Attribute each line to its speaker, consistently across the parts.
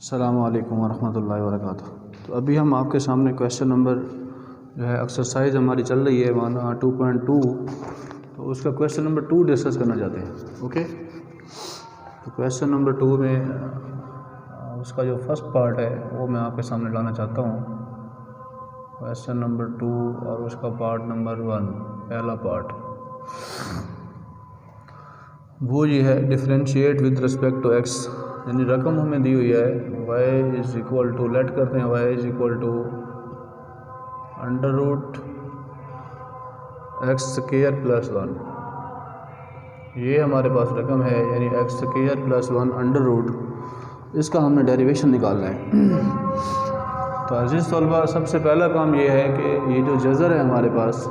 Speaker 1: अस्सलामु अलैकुम वरहमतुल्लाहि वबरकातुहू। तो अभी हम आपके सामने क्वेश्चन नंबर जो है एक्सरसाइज हमारी चल रही है 2.2, तो उसका क्वेश्चन नंबर 2 डिस्कस करना चाहते हैं। ओके, तो क्वेश्चन नंबर 2 में उसका जो फर्स्ट पार्ट है वो मैं आपके सामने लाना चाहता हूँ। क्वेश्चन नंबर 2 और उसका पार्ट नंबर 1, पहला पार्ट वो ये है, differentiate with respect to x, यानी रकम हमें दी हुई है y is equal to, let करते हैं y is equal to under root x square plus 1। ये हमारे पास रकम है, यानी x square plus 1 under root, इसका हमने डेरिवेशन निकालना है। तो अजीज़ तलबा, सबसे पहला काम ये है कि ये जो जज़र है हमारे पास,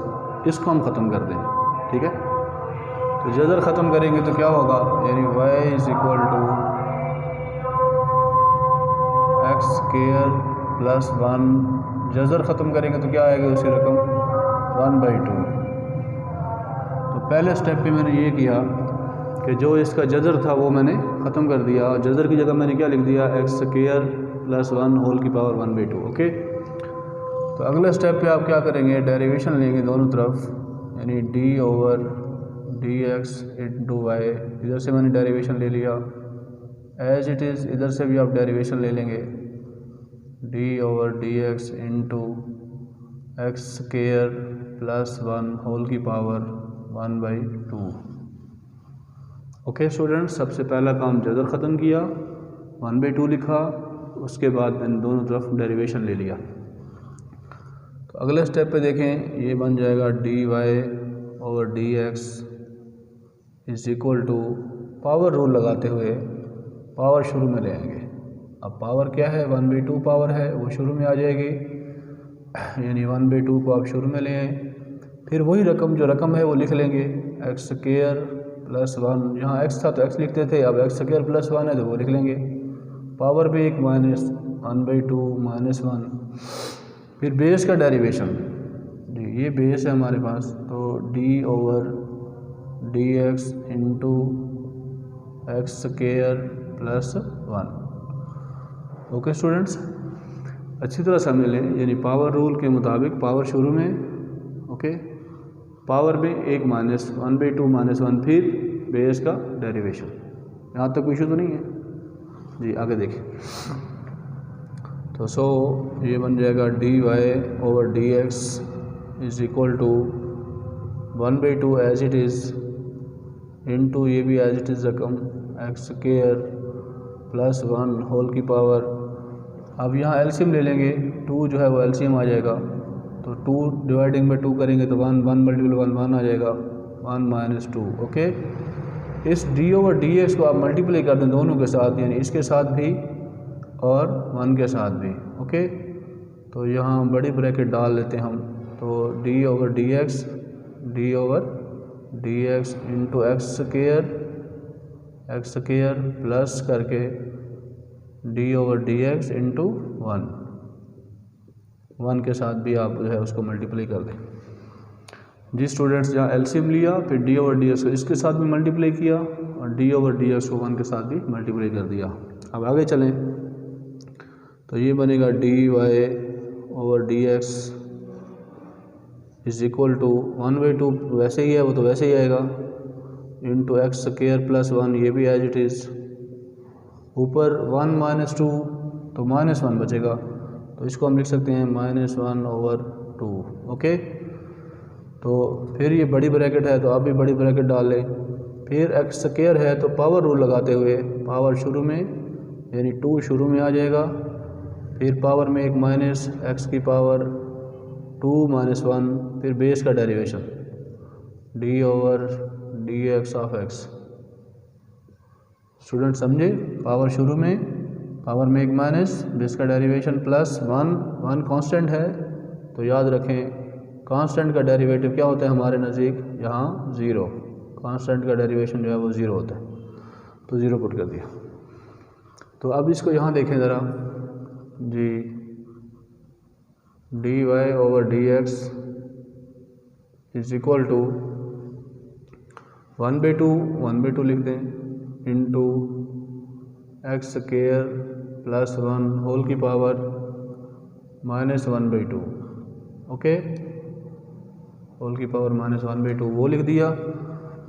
Speaker 1: इसको हम ख़त्म कर दें। ठीक है, तो जज़र ख़त्म करेंगे तो क्या होगा, यानी y is equal to x square plus 1, जज़र ख़त्म करेंगे तो क्या आएगा उसकी रकम 1/2। तो पहले स्टेप पे मैंने ये किया कि जो इसका जज़र था वो मैंने ख़त्म कर दिया, और जज़र की जगह मैंने क्या लिख दिया, एक्स स्क्वायर प्लस 1 होल की पावर 1/2। ओके, तो अगले स्टेप पे आप क्या करेंगे, डेरिवेशन लेंगे दोनों तरफ, यानी d over D x into y. इधर से मैंने डेरिवेशन ले लिया एज इट इज़, इधर से भी आप डेरिवेशन ले लेंगे, d over D x into x square plus 1 whole की पावर 1/2। ओके स्टूडेंट्स, सबसे पहला काम जज़र ख़त्म किया, 1/2 लिखा, उसके बाद मैंने दोनों तरफ डेरिवेशन ले लिया। तो अगले स्टेप पे देखें, ये बन जाएगा d Y over D x is equal to, power rule लगाते हुए पावर शुरू में ले आएंगे। अब पावर क्या है, 1/2 पावर है, वो शुरू में आ जाएगी, यानी 1/2 को आप शुरू में ले आएँ। फिर वही रकम, जो रकम है वो लिख लेंगे, एक्स स्क्वायर प्लस 1, यहाँ एक्स था तो एक्स लिखते थे, अब एक्स स्क्वायर प्लस 1 है तो वो लिख लेंगे, पावर पे एक माइनस 1/2 माइनस 1। फिर बेस का डेरिवेशन, जी ये बेस है हमारे पास, तो d over D x into x square plus 1। Okay students, अच्छी तरह समझ लें, यानी पावर रूल के मुताबिक पावर शुरू में, ओके, पावर में एक माइनस 1/2 माइनस 1, फिर बेस का डेरिवेशन। यहाँ तक कोई इशू तो नहीं है जी, आगे देखें। तो ये बन जाएगा d Y over D x is equal to 1/2 as it is into, ये भी एज इट इज़ रकम, एक्स स्क्वायर प्लस 1 होल की पावर। अब यहाँ एलसीएम ले लेंगे, 2 जो है वो एलसीएम आ जाएगा, तो 2 डिवाइडिंग बाई 2 करेंगे तो 1 मल्टीपल 1 आ जाएगा, 1 माइनस 2। ओके, इस डी ओवर डी एक्स को आप मल्टीप्लाई कर दें दोनों के साथ, यानी इसके साथ भी और 1 के साथ भी। ओके, तो यहाँ बड़ी ब्रैकेट डाल लेते हैं हम, तो d over D x into x square plus करके d over D x into 1 के साथ भी आप जो है उसको मल्टीप्लाई कर दें। जी स्टूडेंट्स, जहाँ एलसीएम लिया, फिर डी ओवर डी एक्स को इसके साथ भी मल्टीप्लाई किया, और डी ओवर डी एक्स को 1 के साथ भी मल्टीप्लाई कर दिया। अब आगे चलें, तो ये बनेगा d Y over D x is equal to 1/2, वैसे ही है वो तो वैसे ही आएगा, इंटू एक्स स्क्वायर प्लस 1, ये भी एज इट इज़, ऊपर 1 माइनस 2 तो माइनस 1 बचेगा, तो इसको हम लिख सकते हैं -1/2। ओके, तो फिर ये बड़ी ब्रैकेट है तो आप भी बड़ी ब्रैकेट डाल लें, फिर एक्स स्क्वायर है तो पावर रूल लगाते हुए पावर शुरू में, यानी 2 शुरू में आ जाएगा, फिर पावर में एक माइनस एक्स की पावर 2 माइनस 1, फिर बेस का derivation d over D x of x. Student समझे, पावर शुरू में, पावर में एक माइनस, बेस का डेरिवेशन प्लस 1 कांस्टेंट है, तो याद रखें कांस्टेंट का डेरिवेटिव क्या होता है हमारे नज़दीक, यहाँ 0, कांस्टेंट का डेरिवेशन जो है वो 0 होता है, तो 0 पुट कर दिया। तो अब इसको यहाँ देखें ज़रा जी, d Y over D x is equal to 1/2 लिख दें, into x square plus 1 whole की पावर -1/2। ओके, होल की पावर -1/2 वो लिख दिया।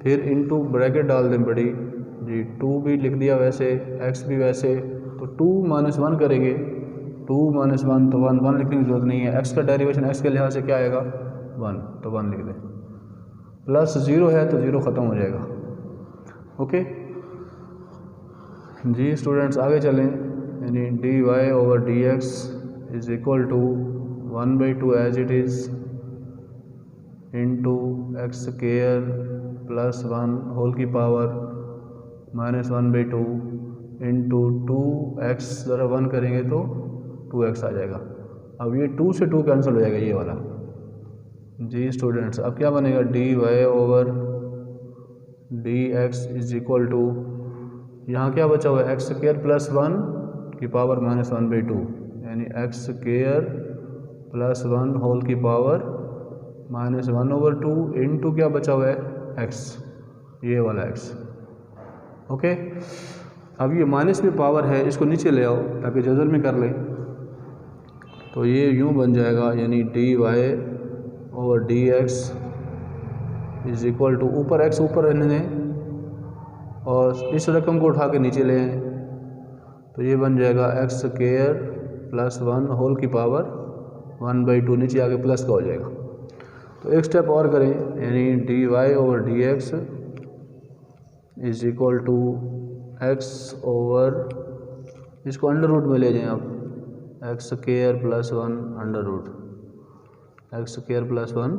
Speaker 1: फिर इनटू ब्रैकेट डाल दें बड़ी जी, 2 भी लिख दिया वैसे, x भी वैसे, तो 2 - 1 करेंगे, 2 - 1 तो 1 लिखने की जरूरत नहीं है। x का डेरिवेशन x के लिहाज से क्या आएगा 1, तो 1 लिख दें। प्लस 0 है तो 0 ख़त्म हो जाएगा। ओके जी स्टूडेंट्स, आगे चलें। यानी dy/dx is equal to 1/2 as it is into x square plus 1 whole की पावर -1/2 इंटू 2x, ज़रा 1 करेंगे तो 2x आ जाएगा। अब ये 2 से 2 कैंसिल हो जाएगा ये वाला जी स्टूडेंट्स। अब क्या बनेगा dy/dx इज इक्वल टू, यहाँ क्या बचा हुआ है एक्स स्क्वायर प्लस 1 की पावर -1/2, यानी एक्स स्क्वायर प्लस 1 होल की पावर -1/2 इंटू क्या बचा हुआ है x, ये वाला x। ओके, अब ये माइनस में पावर है, इसको नीचे ले आओ ताकि जज़र में कर लें। तो ये यूँ बन जाएगा, यानी dy/dx इज इक्वल टू, ऊपर x ऊपर रहने दें और इस रकम को उठा के नीचे ले आएँ, तो ये बन जाएगा एक्स स्क्वायर प्लस 1 होल की पावर 1/2, नीचे आके प्लस का हो जाएगा। तो एक स्टेप और करें, यानी dy/dx is equal to x over, इसको अंडर रूट में ले जाएं आप, x square plus 1 under root, x square plus 1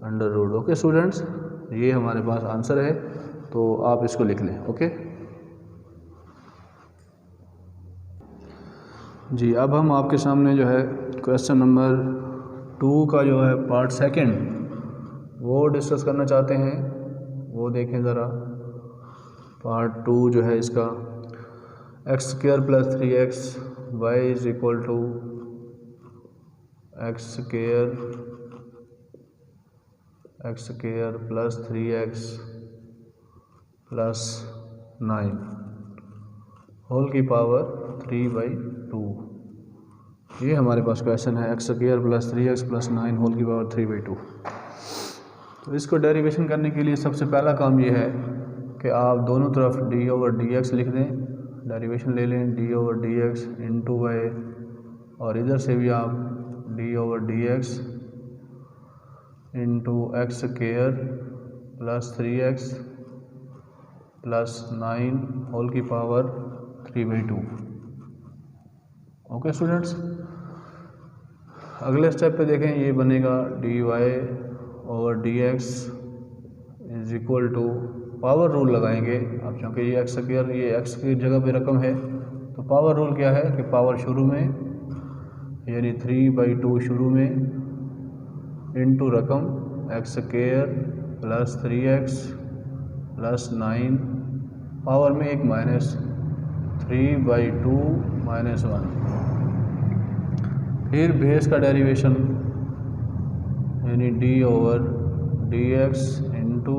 Speaker 1: under root. Okay students, ये हमारे पास आंसर है, तो आप इसको लिख लें। ओके जी, अब हम आपके सामने जो है क्वेश्चन नंबर 2 का जो है पार्ट सेकंड वो डिस्कस करना चाहते हैं। वो देखें ज़रा, पार्ट 2 जो है इसका, x square plus 3x y is equal to x square plus 3x plus 9 whole की पावर 3/2। ये हमारे पास क्वेश्चन है, x square plus 3x plus 9 whole की पावर 3/2। तो इसको डेरिवेशन करने के लिए सबसे पहला काम ये है कि आप दोनों तरफ d/dx लिख दें, डेरिवेशन ले लें d/dx इंटू y, और इधर से भी आप d/dx into x square plus 3x plus 9 whole की पावर 3/2। ओके स्टूडेंट्स, अगले स्टेप पे देखें, ये बनेगा dy/dx is equal to, power rule लगाएंगे अब, क्योंकि ये एक्स स्क्वायर, ये एक्स की जगह पे रकम है, तो पावर रूल क्या है कि पावर शुरू में, यानी 3/2 शुरू में, इंटू रकम x square plus 3x plus 9, power में एक माइनस 3/2 - 1, फिर बेस का डेरिवेशन, यानी d/dx into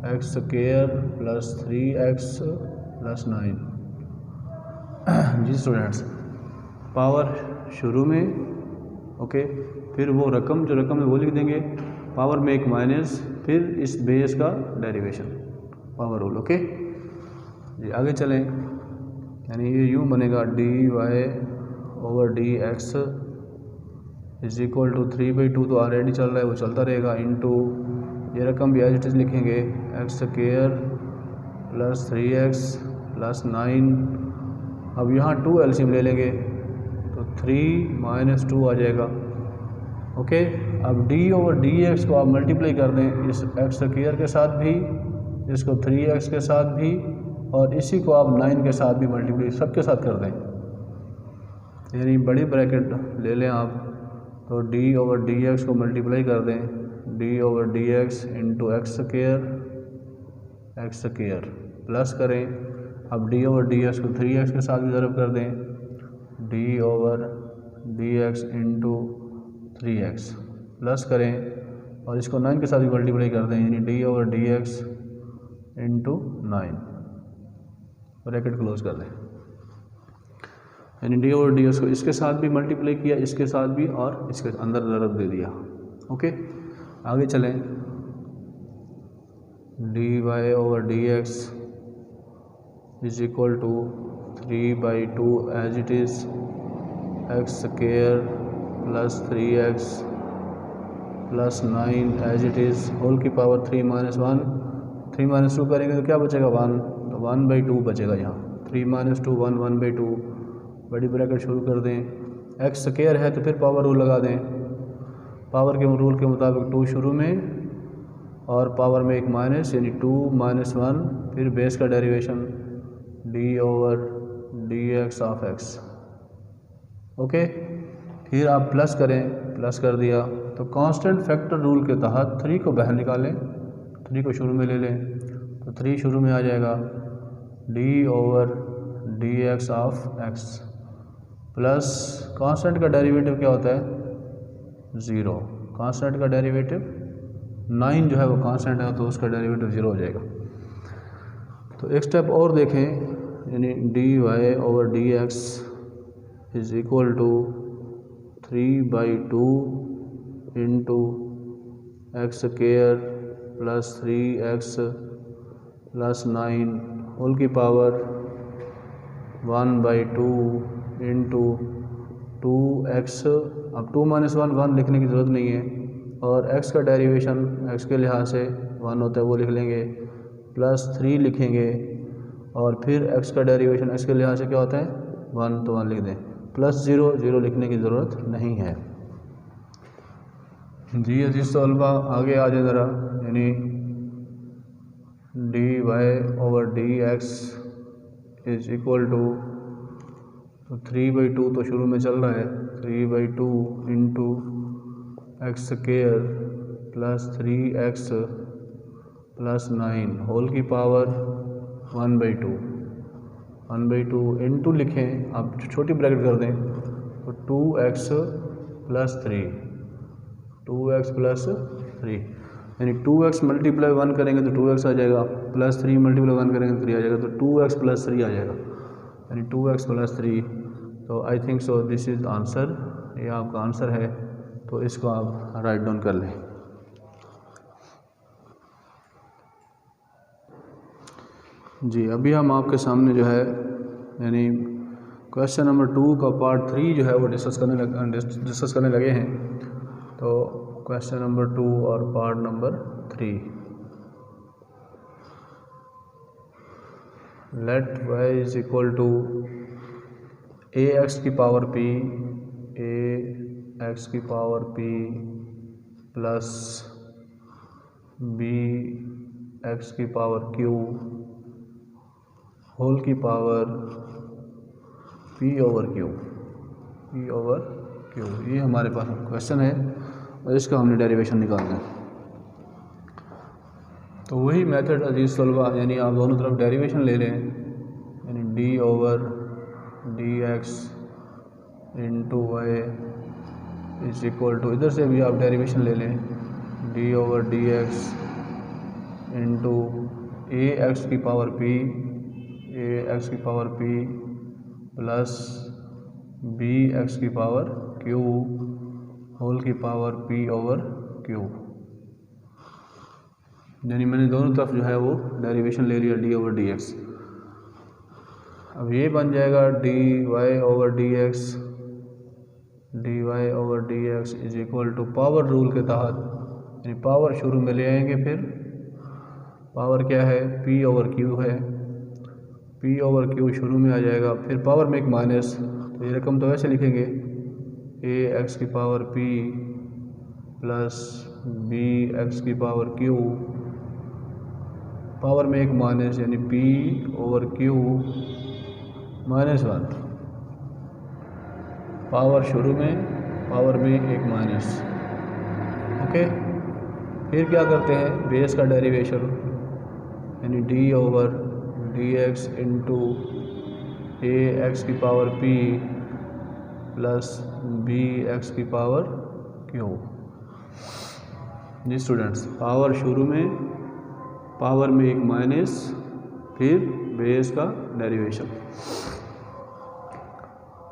Speaker 1: x square plus 3x plus 9 जी स्टूडेंट्स, पावर शुरू में, ओके, फिर वो रकम, जो रकम है वो लिख देंगे, पावर में एक माइनस, फिर इस बेस का डेरिवेशन, पावर रूल। ओके जी, आगे चलें, यानी ये यूँ बनेगा dy/dx इज इक्वल टू 3/2, तो ऑलरेडी चल रहा है, वो चलता रहेगा, इंटू ये रकम भी एज इट इज़ लिखेंगे, x square plus 3x plus 9, अब यहाँ 2 एलसीएम ले लेंगे तो 3 - 2 आ जाएगा। ओके, अब d/dx को आप मल्टीप्लाई कर दें इस एक्स स्क्वायर के साथ भी, इसको 3x के साथ भी, और इसी को आप 9 के साथ भी मल्टीप्लाई सबके साथ कर दें, यानी बड़ी ब्रैकेट ले लें आप, तो d/dx को मल्टीप्लाई कर दें, d/dx into x square plus करें, अब d/dx को 3x के साथ भी ज़रब कर दें, d/dx इंटू 3x प्लस करें, और इसको 9 के साथ भी मल्टीप्लाई कर दें, यानी d/dx इंटू 9, ब्रैकेट क्लोज कर दें। यानी डी ओवर डी एक्स को इसके साथ भी मल्टीप्लाई किया, इसके साथ भी, और इसके अंदर ज़रूरत दे दिया। ओके, आगे चलें। D Y over D x is equal to 3/2 as it is x square plus 3x plus 9 as it is whole की पावर 3 - 1। 3 - 2 करेंगे तो क्या बचेगा 1, तो 1/2 बचेगा यहाँ। 3 - 2 1, 1/2 बड़ी ब्रैकेट शुरू कर दें। एक्स स्क्वायर है तो फिर पावर रूल लगा दें। पावर के रूल के मुताबिक 2 शुरू में और पावर में एक माइनस, यानी 2 - 1, फिर बेस का derivation d over D x of x. Okay, फिर आप प्लस करें, प्लस कर दिया तो कांस्टेंट फैक्टर रूल के तहत 3 को बाहर निकालें, 3 को शुरू में ले लें, तो 3 शुरू में आ जाएगा D over D x of x plus constant का डेरिवेटिव क्या होता है 0। कांस्टेंट का डेरिवेटिव 9 जो है वो कांस्टेंट है, तो उसका डेरिवेटिव 0 हो जाएगा। तो एक स्टेप और देखें, यानी D Y over D x is equal to 3/2 into x square plus 3x plus 9 whole की पावर 1/2 इंटू 2x। अब 2 - 1 लिखने की ज़रूरत नहीं है, और x का डेरिवेशन x के लिहाज से 1 होता है वो लिख लेंगे, प्लस 3 लिखेंगे, और फिर x का डेरिवेशन x के लिहाज से क्या होता है 1, तो 1 लिख दें, प्लस 0 लिखने की ज़रूरत नहीं है। जी अजीज़ तलबा, आगे आ जाए ज़रा, यानी D Y over D x is equal to 3/2 तो शुरू में चल रहा है, 3/2 into x square plus 3x plus 9 whole की पावर 1/2 इंटू लिखें, आप छोटी ब्रैकेट कर दें तो 2x प्लस 3, यानी 2x मल्टीप्लाई 1 करेंगे तो 2x आ जाएगा, प्लस 3 मल्टीप्लाई 1 करेंगे तो 3 आ जाएगा, तो 2x प्लस 3 आ जाएगा, यानी 2x प्लस 3। तो आई think so this is answer, ये आपका आंसर है, तो इसको आप राइट डाउन कर लें। जी अभी हम आपके सामने जो है यानी क्वेश्चन नंबर 2 का पार्ट 3 जो है वो डिस्कस करने लगे हैं। तो क्वेश्चन नंबर 2 और part number 3, let y is equal to ax की पावर p प्लस bx की पावर q होल की पावर p ओवर q। ये हमारे पास क्वेश्चन है और इसका हमने डेरिवेशन निकालना है। तो वही मेथड अजीज़ तलबा, यानी आप दोनों तरफ डेरिवेशन ले लें, यानी d over D x into y is equal to, इधर से भी आप डेरिवेशन ले लें, d over D x into a x की power p plus b x की पावर क्यू होल की पावर p ओवर क्यू। यानी मैंने दोनों तरफ जो है वो डेरिवेशन ले लिया डी ओवर डी एक्स। अब ये बन जाएगा d Y over D x is equal to power rule के तहत, यानी पावर शुरू में ले आएंगे, फिर पावर क्या है p ओवर क्यू है, p ओवर क्यू शुरू में आ जाएगा, फिर पावर में एक माइनस, तो ये रकम तो वैसे लिखेंगे ए एक्स की power p plus b x की पावर q, पावर में एक माइनस, यानी p ओवर q -1, पावर शुरू में, पावर में एक माइनस। ओके, फिर क्या करते हैं बेस का डेरिवेशन, यानी d over D x into a x की power p plus b x की पावर क्यू। जी स्टूडेंट्स, पावर शुरू में, पावर में एक माइनस, फिर बेस का डेरिवेशन।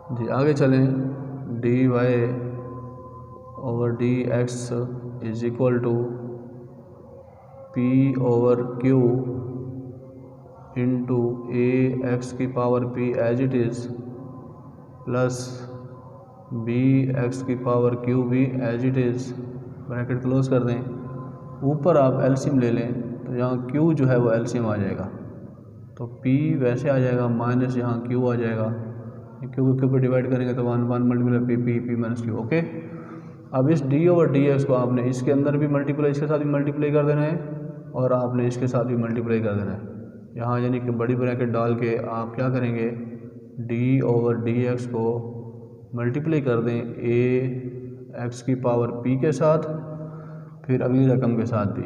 Speaker 1: जी आगे चलें। D Y over D x is equal to p over q into a x की power p as it is plus b x की पावर क्यू भी as it is, bracket close कर दें। ऊपर आप एलसीएम ले लें तो यहाँ क्यू जो है वो एलसीएम आ जाएगा, तो पी वैसे आ जाएगा माइनस यहाँ क्यू आ जाएगा, क्यू को क्यू पर डिवाइड करेंगे तो 1 multiply P P P minus Q. Okay, अब इस डी ओवर डी एक्स को आपने इसके अंदर भी मल्टीप्लाई, इसके साथ भी मल्टीप्लाई कर देना है और आपने इसके साथ भी मल्टीप्लाई कर देना है। यहाँ यानी कि बड़ी ब्रैकेट डाल के आप क्या करेंगे, डी ओवर डी एक्स को मल्टीप्लाई कर दें ए एक्स की पावर पी के साथ, फिर अगली रकम के साथ भी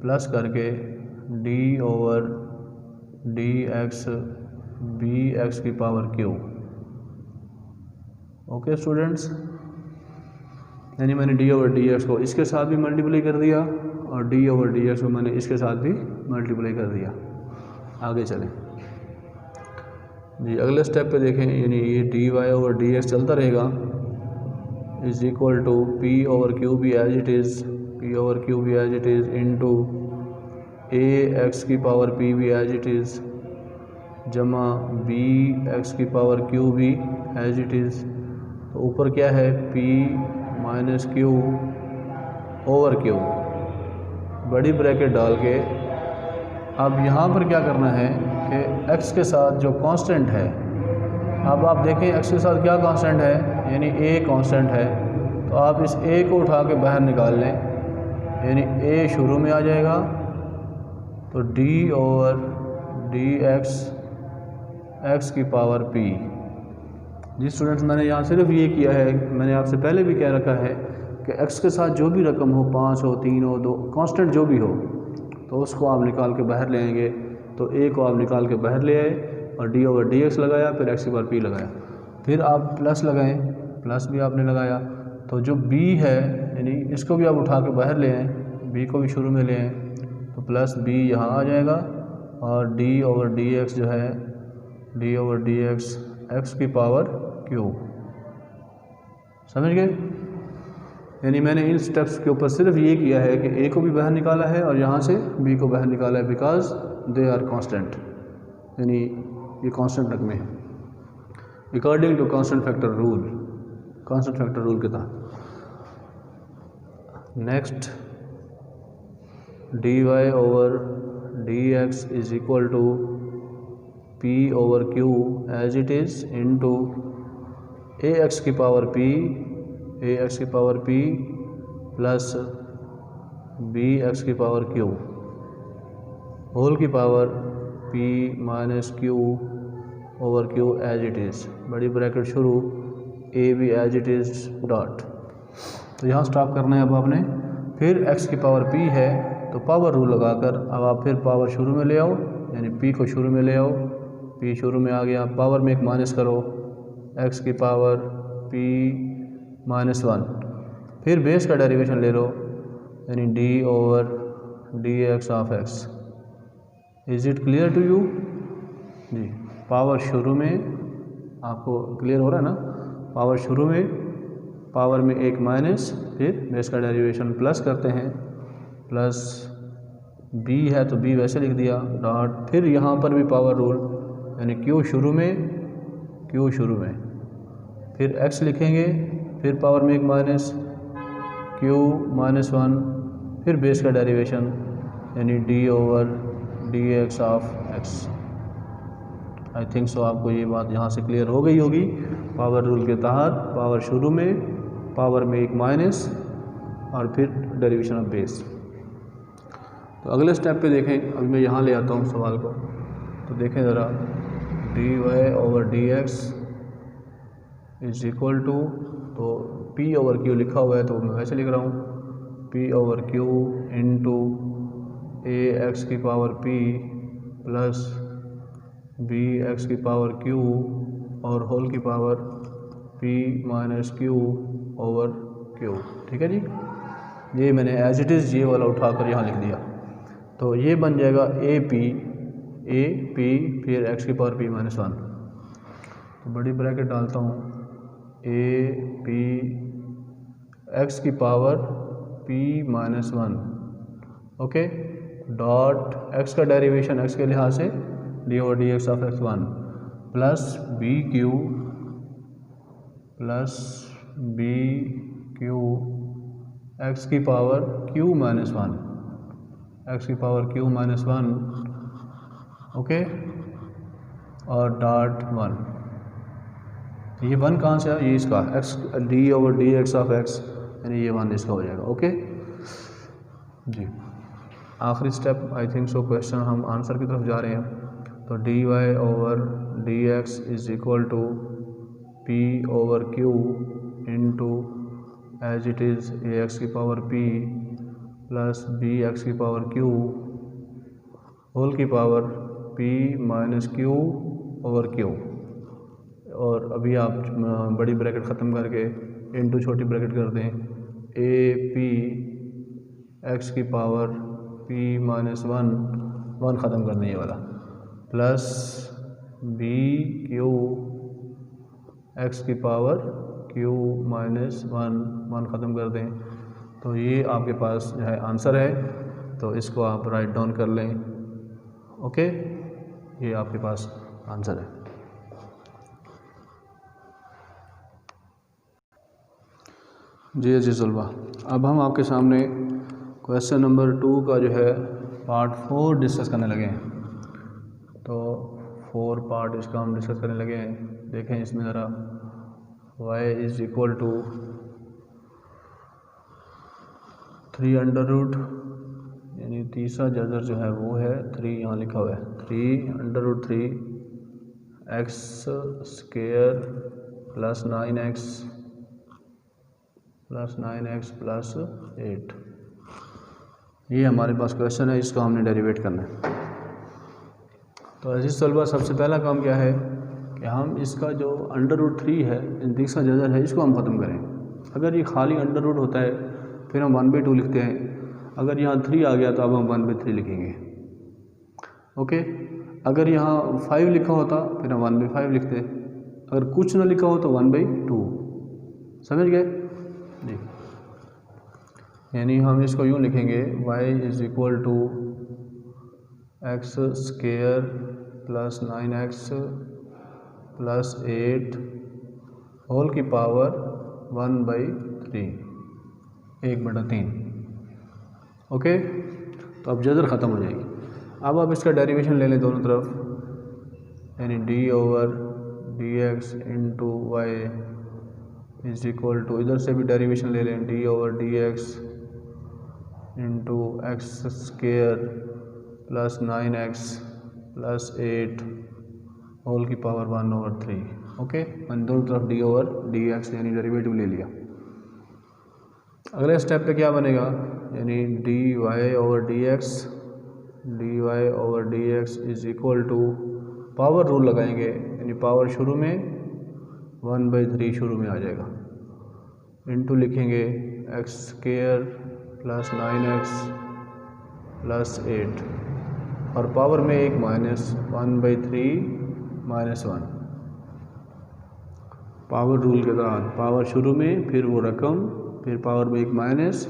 Speaker 1: प्लस करके d over D x b x की पावर क्यू। ओके स्टूडेंट्स, यानी मैंने डी ओवर डी एक्स को इसके साथ भी मल्टीप्लाई कर दिया और डी ओवर डी एक्स को मैंने इसके साथ भी मल्टीप्लाई कर दिया। आगे चलें जी, अगले स्टेप पे देखें, यानी ये d Y over D x चलता रहेगा is equal to p over q भी as it is, p over q भी as it is into a x की पावर पी भी एज इट इज़ जमा बी एक्स की पावर क्यू भी as it is. तो ऊपर क्या है, p minus q over q, बड़ी ब्रैकेट डाल के अब यहाँ पर क्या करना है कि x के साथ जो कांस्टेंट है, अब आप देखें x के साथ क्या कांस्टेंट है, यानी a कांस्टेंट है, तो आप इस a को उठा के बाहर निकाल लें, यानी a शुरू में आ जाएगा, तो d ओवर डी एक्स की पावर p। जी स्टूडेंट्स, मैंने यहाँ सिर्फ ये किया है, मैंने आपसे पहले भी कह रखा है कि x के साथ जो भी रकम हो, 5 हो, 3 हो, 2 कांस्टेंट जो भी हो, तो उसको आप निकाल के बाहर ले आएंगे। तो a को आप निकाल के बाहर ले आए और d ओवर डी एक्स लगाया, फिर x की पावर p लगाया, फिर आप प्लस लगाएं, प्लस भी आपने लगाया, तो जो b है यानी इसको भी आप उठा के बाहर ले आएँ, b को भी शुरू में ले आएँ, तो प्लस b यहाँ आ जाएगा और d ओवर डी एक्स जो है, d over D x x की पावर q। समझ गए? यानी मैंने इन स्टेप्स के ऊपर सिर्फ ये किया है कि a को भी बाहर निकाला है और यहाँ से b को बाहर निकाला है, बिकॉज दे आर कांस्टेंट, यानी ये कांस्टेंट रकमें हैं according to constant factor rule, constant factor rule के तहत। Next, d Y over D x is equal to p over q as it is into a x की power p, a x की power p plus b x की power q whole की power p minus q over q as it is, बड़ी bracket शुरू, a भी as it is dot. तो यहाँ stop करना है अब आपने। फिर x की पावर p है तो पावर रूल लगाकर अब आप फिर पावर शुरू में ले आओ, यानी p को शुरू में ले आओ, p शुरू में आ गया, पावर में एक माइनस करो, x की पावर p माइनस 1, फिर बेस का डेरिवेशन ले लो, यानी d over D x of x। Is it clear to you? जी, पावर शुरू में, आपको क्लियर हो रहा है ना, पावर शुरू में, पावर में एक माइनस, फिर बेस का डेरिवेशन प्लस करते हैं, प्लस b है तो b वैसे लिख दिया डॉट, फिर यहाँ पर भी पावर रूल, यानी q शुरू में, फिर x लिखेंगे, फिर पावर में एक माइनस, q माइनस 1, फिर बेस का डेरिवेशन, यानी d over D x of x। I think सो आपको ये बात यहाँ से क्लियर हो गई होगी। पावर रूल के तहत पावर शुरू में, पावर में एक माइनस और फिर डेरिवेशन ऑफ बेस। तो अगले स्टेप पे देखें, अभी मैं यहाँ ले आता हूँ सवाल को, तो देखें ज़रा, d Y over D x is equal to, तो p ओवर q लिखा हुआ है तो मैं वैसे लिख रहा हूँ, p over q into a x की power p plus b x की पावर q और होल की power p minus q over q। ठीक है जी, ये मैंने एज इट इज़ ये वाला उठाकर यहाँ लिख दिया, तो ये बन जाएगा ए पी फिर x की पावर p माइनस 1। तो बड़ी ब्रैकेट डालता हूँ, ए पी एक्स की power p minus 1, okay, dot x का डेरिवेशन एक्स के लिहाज से d over D x of x 1 plus b q x की पावर q माइनस 1, एक्स की पावर q माइनस 1, ओके, और डॉट 1। ये 1 कहाँ से है? ये इसका x D over D x of x, यानी ये 1 इसका हो जाएगा, ओके जी। आखिरी step I think so, question हम आंसर की तरफ जा रहे हैं। तो d Y over D x is equal to p over q into as it is a x की power p plus b x की पावर क्यू होल की power p minus q over q, और अभी आप बड़ी bracket ख़त्म करके into छोटी ब्रैकेट कर दें, ए पी एक्स की पावर p माइनस 1 ख़त्म करने ये वाला, प्लस बी क्यू एक्स की पावर q माइनस 1 ख़त्म कर दें। तो ये आपके पास जो है आंसर है, तो इसको आप राइट डाउन कर लें, ओके, ये आपके पास आंसर है। जी अजीज़ तलबा, अब हम आपके सामने क्वेश्चन नंबर 2 का जो है पार्ट 4 डिस्कस करने लगे हैं। तो 4 पार्ट इसका हम डिस्कस करने लगे हैं। देखें इसमें ज़रा, y is equal to 3 under root, यानी तीसरा जज़र जो है वो है 3, यहाँ लिखा हुआ है 3 under root 3 x square plus 9x plus 8। ये हमारे पास क्वेश्चन है, इसको हमने डेरिवेट करना है। तो अजीज़ तलबा, सबसे पहला काम क्या है कि हम इसका जो अंडर रूट 3 है, तीसरा जज़र है, इसको हम ख़त्म करें। अगर ये खाली अंडर रूट होता है फिर हम 1/2 लिखते हैं। अगर यहाँ 3 आ गया तो अब हम 1/3 लिखेंगे, ओके। अगर यहाँ 5 लिखा होता फिर हम 1/5 लिखते। अगर कुछ ना लिखा हो तो 1/2, समझ गए जी। यानी हम इसको यूँ लिखेंगे, y is equal to x square plus 9x plus 8 whole की पावर 1/3, 1/3, ओके। तो अब जज़र ख़त्म हो जाएगी। अब आप इसका डेरिवेशन ले लें दोनों तरफ, यानी d over D x into y is equal to, इधर से भी डेरिवेशन ले लें, d over D x into x square plus 9x plus 8 whole की पावर 1/3, ओके। मैंने दोनों तरफ डी ओवर डी एक्स यानी डेरिवेटिव ले लिया। अगले स्टेप पे क्या बनेगा, यानी D Y over D x is equal to, power rule लगाएंगे, यानी पावर शुरू में 1/3 शुरू में आ जाएगा, इंटू लिखेंगे x square plus 9x plus 8, और पावर में एक माइनस 1/3 माइनस 1। पावर रूल के तहत पावर शुरू में, फिर वो रकम, फिर पावर में एक माइनस,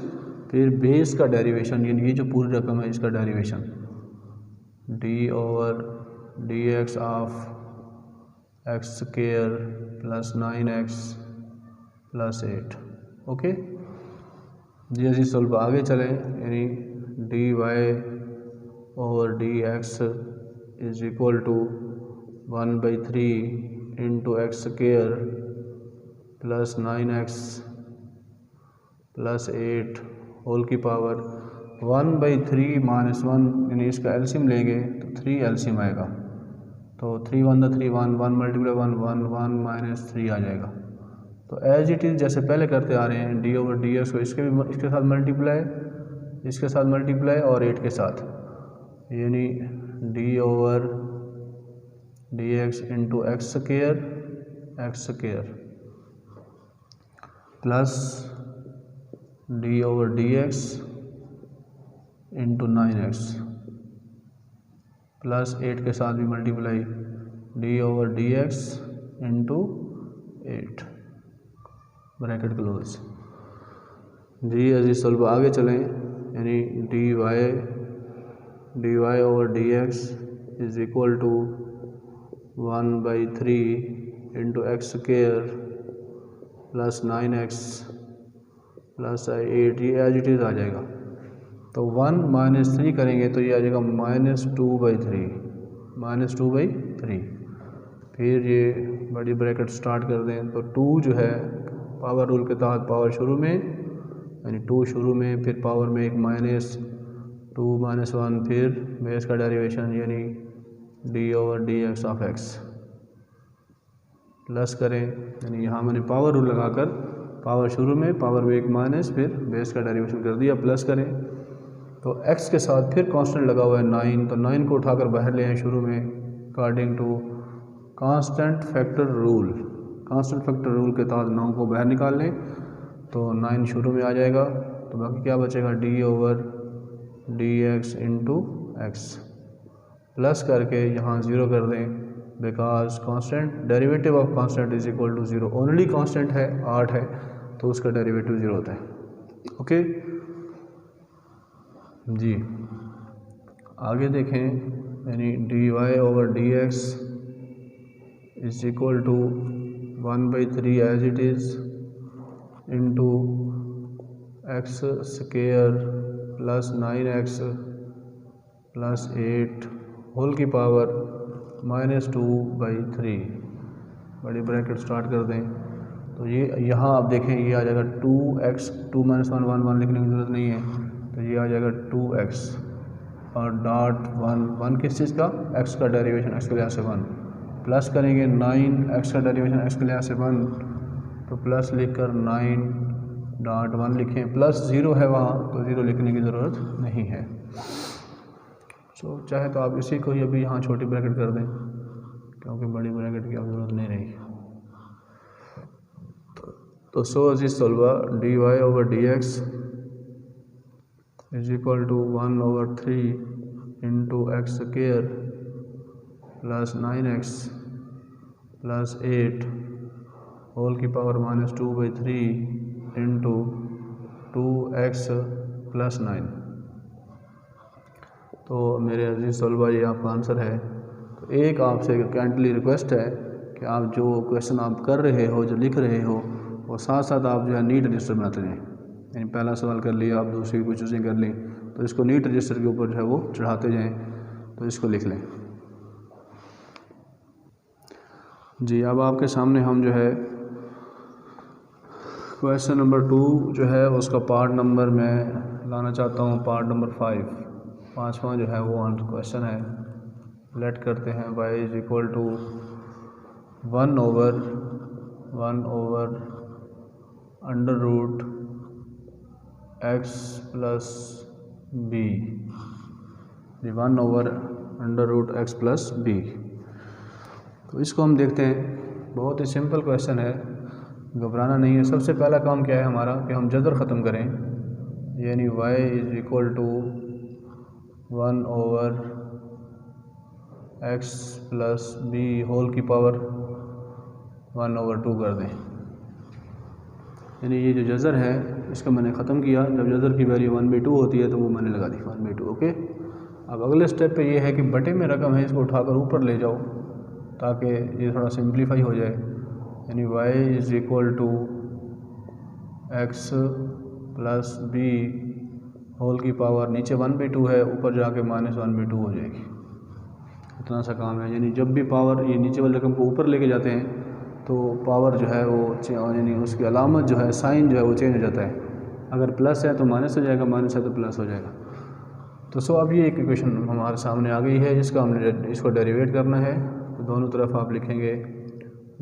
Speaker 1: फिर बेस का डेरिवेशन, यानी ये जो पूरी रकम है इसका derivation, d over D x of x square plus 9x plus 8, okay जी। अजीज़ तलबा, आगे चलें, यानी D Y over D x is equal to 1/3 into x square plus 9x plus 8 whole की पावर 1/3 माइनस 1, यानी इसका एलसीएम लेंगे तो 3 एलसीएम आएगा। तो 3 1 3 1 1 मल्टीप्लाई 1 1 1 माइनस 3 आ जाएगा। तो एज इट इज़ जैसे पहले करते आ रहे हैं, डी ओवर डी एक्स को इसके साथ मल्टीप्लाई, इसके साथ मल्टीप्लाई और 8 के साथ, यानी d over D x into x square plus d over D x into 9x plus 8 के साथ भी multiply d over D x into 8, bracket close. जी अजीज तलबा आगे चलें, यानी dy over dx is equal to 1/3 into x square plus 9x plus 8, ये एज इट इज़ आ जाएगा। तो 1 - 3 करेंगे तो ये आ जाएगा -2/3। फिर ये बड़ी ब्रैकेट स्टार्ट कर दें तो 2 जो है पावर रूल के तहत पावर शुरू में, यानी 2 शुरू में, फिर पावर में एक -2 - 1, फिर बेस का डेरिवेशन यानी d over dx of x plus करें, यानी यहाँ मैंने पावर रूल लगाकर पावर शुरू में, पावर में एक माइनस, फिर बेस का डेरिवेशन कर दिया, प्लस करें। तो x के साथ फिर कांस्टेंट लगा हुआ है 9, तो 9 को उठाकर बाहर ले आए शुरू में according to constant factor rule. Constant factor rule के तहत 9 को बाहर निकाल लें तो 9 शुरू में आ जाएगा। तो बाकी क्या बचेगा, d over dx into x plus करके यहाँ 0 कर दें, because constant derivative of constant is equal to 0। Only constant है 8 है तो उसका डेरिवेटिव 0 होता है। ओके जी आगे देखें, यानी dy over dx is equal to 1/3 as it is into x square plus 9x plus 8 whole की पावर -2/3, बड़ी ब्रैकेट स्टार्ट कर दें। तो ये यहाँ आप देखें ये आ जाएगा 2x, 2 - 1 1 लिखने की ज़रूरत नहीं है, तो ये आ जाएगा 2x और डॉट 1 किस चीज़ का, x का डेरिवेशन x के लिहाज से 1, प्लस करेंगे 9x का डेरिवेशन x के लिहाज से 1, तो प्लस लिखकर 9.1 लिखें, प्लस 0 है वहाँ तो 0 लिखने की ज़रूरत नहीं है। चाहे तो आप इसी को ही अभी यहाँ छोटी ब्रैकेट कर दें क्योंकि बड़ी ब्रैकेट की अब ज़रूरत नहीं रही। तो अजीज़ तलबा dy over dx is equal to 1/3 into x square plus 9x plus 8 whole की पावर -2/3 इंटू 2x प्लस 9। तो मेरे अजीज़ तलबा ये आपका आंसर है। तो एक आपसे काइंडली रिक्वेस्ट है कि आप जो क्वेश्चन आप कर रहे हो, जो लिख रहे हो, वो साथ साथ आप जो है नीट रजिस्टर बनाते जाएँ। यानी पहला सवाल कर लिया, आप दूसरी कोई चीज़ें कर ली, तो इसको नीट रजिस्टर के ऊपर जो है वो चढ़ाते जाएँ। तो इसको लिख लें। जी अब आपके सामने हम जो है क्वेश्चन नंबर 2 जो है उसका पार्ट नंबर मैं लाना चाहता हूँ, पार्ट नंबर 5, 5वां जो है वो क्वेश्चन है। लेट करते हैं y is equal to 1 over under root x plus b, 1 over under root x plus b। तो इसको हम देखते हैं, बहुत ही सिंपल क्वेश्चन है, घबराना नहीं है। सबसे पहला काम क्या है हमारा कि हम जदर ख़त्म करें, यानी y is equal to 1 over x plus b whole की पावर 1/2 कर दें। यानी ये जो जज़र है इसका मैंने ख़त्म किया, जब जज़र की वैल्यू 1/2 होती है तो वो मैंने लगा दी 1/2। ओके, अब अगले स्टेप पे ये है कि बटे में रकम है, इसको उठाकर ऊपर ले जाओ ताकि ये थोड़ा सिंप्लीफाई हो जाए। यानी y is equal to x plus b whole की पावर, नीचे 1/2 है, ऊपर जाके -1/2 हो जाएगी। इतना सा काम है। यानी जब भी पावर ये नीचे वाली रकम को ऊपर लेके जाते हैं तो पावर जो है वो यानी उसकी अलामत जो है, साइन जो है वो चेंज हो जाता है। अगर प्लस है तो माइनस हो जाएगा, माइनस है तो प्लस हो जाएगा। तो अब ये एक इक्वेशन हमारे सामने आ गई है, जिसका हमने इसको डेरिवेट करना है। तो दोनों तरफ आप लिखेंगे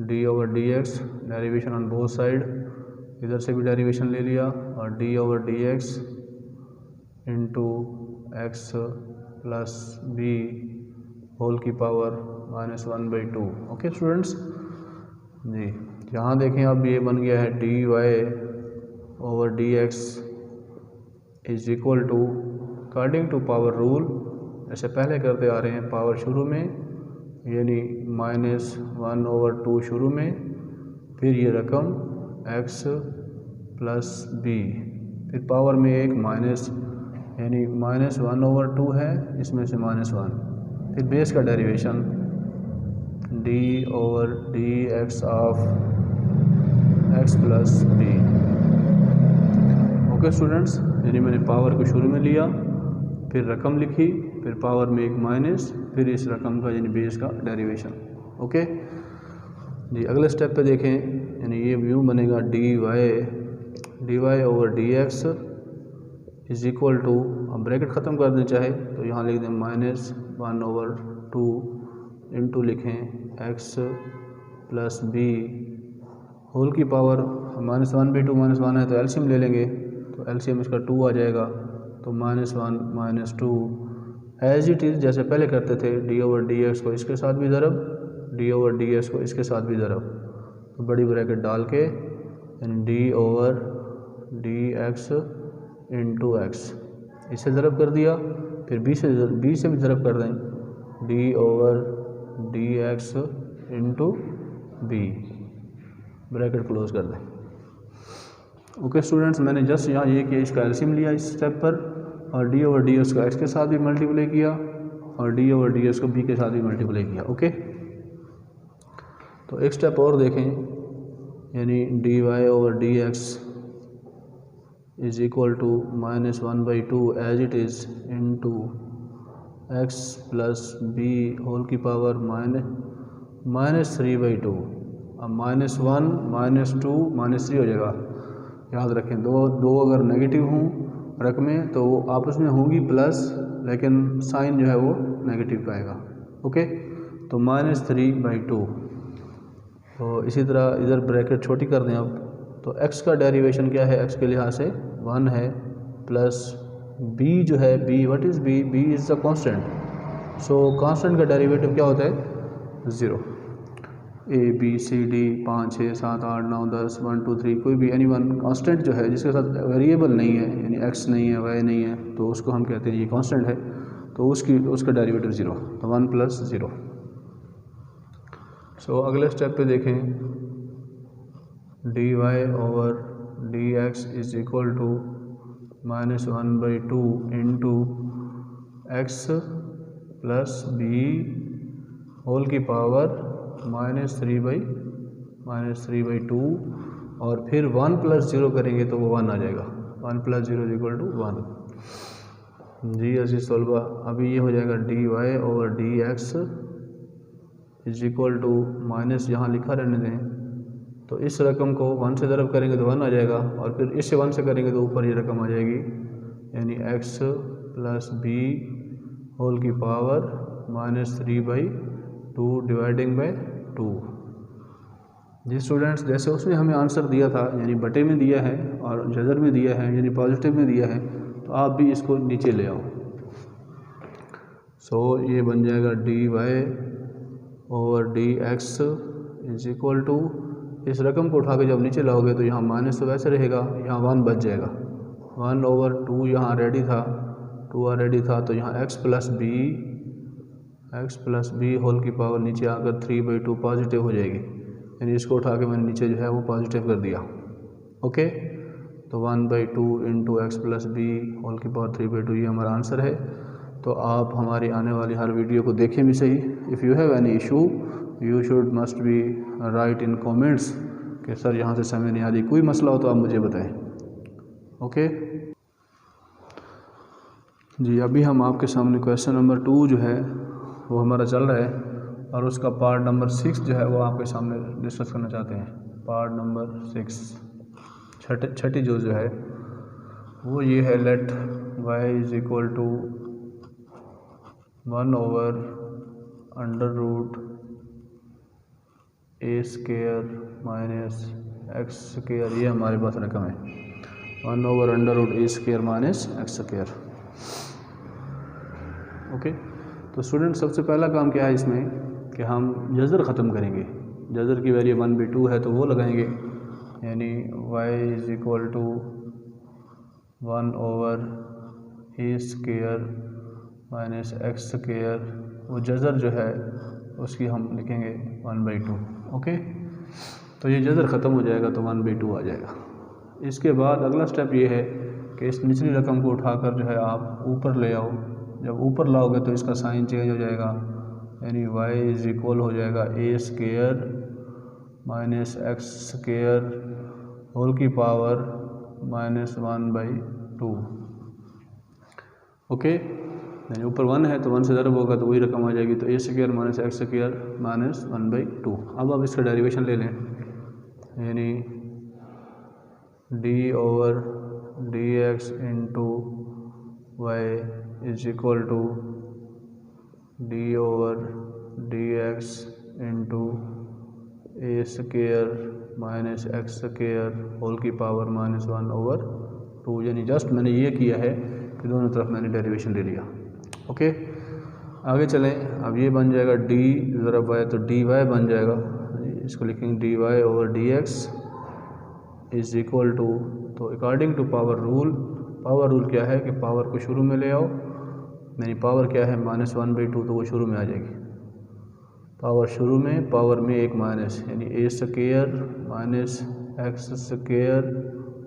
Speaker 1: d over dx, derivation on both side, इधर से भी डेरिवेशन ले लिया, और d over dx into x plus b whole की पावर -1/2। ओके स्टूडेंट्स जी, यहाँ देखें अब ये बन गया है dy over dx is equal to according to power rule, ऐसे पहले करते आ रहे हैं, पावर शुरू में यानी -1/2 शुरू में, फिर ये रकम एक्स प्लस बी, फिर पावर में एक माइनस, यानी -1/2 है, इसमें से -1, फिर बेस का derivation d/dx of x plus b. Okay students, यानी मैंने पावर को शुरू में लिया, फिर रकम लिखी, फिर पावर में एक माइनस, फिर इस रकम का यानी बेस का डेरिवेशन। ओके जी, अगले स्टेप पे देखें, यानी ये व्यू बनेगा dy/dx इज इक्वल टू, अब ब्रैकेट ख़त्म कर दें चाहे तो यहाँ लिख दें -1/2 इंटू लिखें x प्लस बी होल की पावर, -1/2 -1 है तो एलसीएम ले लेंगे, तो एलसीएम इसका 2 आ जाएगा, तो -1 - 2 एज इट इज़ जैसे पहले करते थे, d/dx को इसके साथ भी ज़रब, d/dx को इसके साथ भी ज़रब, तो बड़ी ब्रैकेट डाल के यानी d/dx इंटू x, इसे ज़रब कर दिया, फिर b से भी ज़रब कर दें, d/dx into B, bracket close कर दें। ओके स्टूडेंट्स, मैंने जस्ट यहाँ ये किया, इसका एलसीएम लिया इस स्टेप पर, और d/dx को x के साथ भी मल्टीप्लाई किया, और d/dx को b के साथ भी मल्टीप्लाई किया। ओके, तो एक स्टेप और देखें, यानी dy/dx is equal to -1/2 as it is into x plus b whole की पावर -3/2। अब -1 - 2 -3 हो जाएगा, याद रखें, दो अगर नेगेटिव हों रकमें तो वो आपस में होंगी प्लस, लेकिन साइन जो है वो नेगेटिव का आएगा। ओके, तो -3/2, तो इसी तरह इधर ब्रैकेट छोटी कर दें अब, तो x का डेरिवेशन क्या है, x के लिहाज से 1 है, प्लस b जो है, b what is b, b is the constant, so constant का डेरिवेटिव क्या होता है, 0। a b c d 5 6 7 8 9 10 1 2 3 कोई भी एनी वन कांस्टेंट जो है जिसके साथ वेरिएबल नहीं है, यानी x नहीं है, y नहीं है, तो उसको हम कहते हैं ये कांस्टेंट है, तो उसका डेरिवेटिव 0, तो 1 + 0। सो अगले स्टेप पे देखें, dy/dx is equal to -1/2 into x plus b whole की पावर -3/2, और फिर 1 + 0 करेंगे तो वो 1 आ जाएगा, 1 + 0 = 1। जी अजीज तलबा, अभी ये हो जाएगा dy/dx is equal to minus, यहाँ लिखा रहने दें, तो इस रकम को 1 से ज़रब करेंगे तो 1 आ जाएगा, और फिर इससे 1 से करेंगे तो ऊपर ये रकम आ जाएगी, यानी x प्लस बी होल की पावर -3/2 डिवाइडिंग बाय 2। जी स्टूडेंट्स, जैसे उसने हमें आंसर दिया था, यानी बटे में दिया है और जज़र में दिया है, यानी पॉजिटिव में दिया है, तो आप भी इसको नीचे ले आओ। सो ये बन जाएगा dy/dx इज इक्वल टू, इस रकम को उठा के जब नीचे लाओगे तो यहाँ माइनस तो वैसे रहेगा, यहाँ 1 बच जाएगा, 1/2 यहाँ रेडी था, 2 ऑलरेडी था, तो यहाँ x प्लस बी होल की पावर नीचे आकर 3/2 पॉजिटिव हो जाएगी, यानी इसको उठा के मैंने नीचे जो है वो पॉजिटिव कर दिया। ओके, तो 1/2 into x plus b whole की पावर 3/2 ये हमारा आंसर है। तो आप हमारी आने वाली हर वीडियो को देखें भी सही। If you have any issue you should must be right in comments कि सर यहाँ से समझ नहीं आ रही, कोई मसला हो तो आप मुझे बताएं। ओके जी, अभी हम आपके सामने क्वेश्चन नंबर 2 जो है वो हमारा चल रहा है, और उसका पार्ट नंबर 6 जो है वो आपके सामने डिस्कस करना चाहते हैं। पार्ट नंबर 6 छठी जो है वो ये है, let y is equal to 1/√a² minus x², ये हमारे पास रकम है 1/√a² माइनस x²। ओके, तो स्टूडेंट सबसे पहला काम क्या है इसमें कि हम जज़र ख़त्म करेंगे। जज़र की वैल्यू 1/2 है तो वो लगाएंगे, यानी y is equal to 1/a² minus x², वो जज़र जो है उसकी हम लिखेंगे 1/2। ओके, तो ये जज़र ख़त्म हो जाएगा तो 1/2 आ जाएगा। इसके बाद अगला स्टेप ये है कि इस निचली रकम को उठाकर जो है आप ऊपर ले आओ। जब ऊपर लाओगे तो इसका साइन चेंज हो जाएगा, यानी y इज़ इक्वल हो जाएगा a² माइनस x² होल की पावर -1/2। ओके, यानी ऊपर 1 है तो 1 से ज़रब होगा तो वही रकम आ जाएगी, तो a² माइनस x² माइनस 1/2। अब आप इसका डेरिवेशन ले लें, यानी d/dx into y is equal to d/dx into a² minus x² whole की पावर -1/2। यानी जस्ट मैंने ये किया है कि दोनों तरफ मैंने डेरिवेशन ले लिया। ओके, आगे चलें। अब ये बन जाएगा d ज़रब y, तो dy बन जाएगा, इसको लिखेंगे dy/dx इज इक्वल टू, तो अकॉर्डिंग टू पावर रूल क्या है कि पावर को शुरू में ले आओ, यानी पावर क्या है -1/2, तो वो शुरू में आ जाएगी। पावर शुरू में, पावर में एक माइनस, यानी a² माइनस x²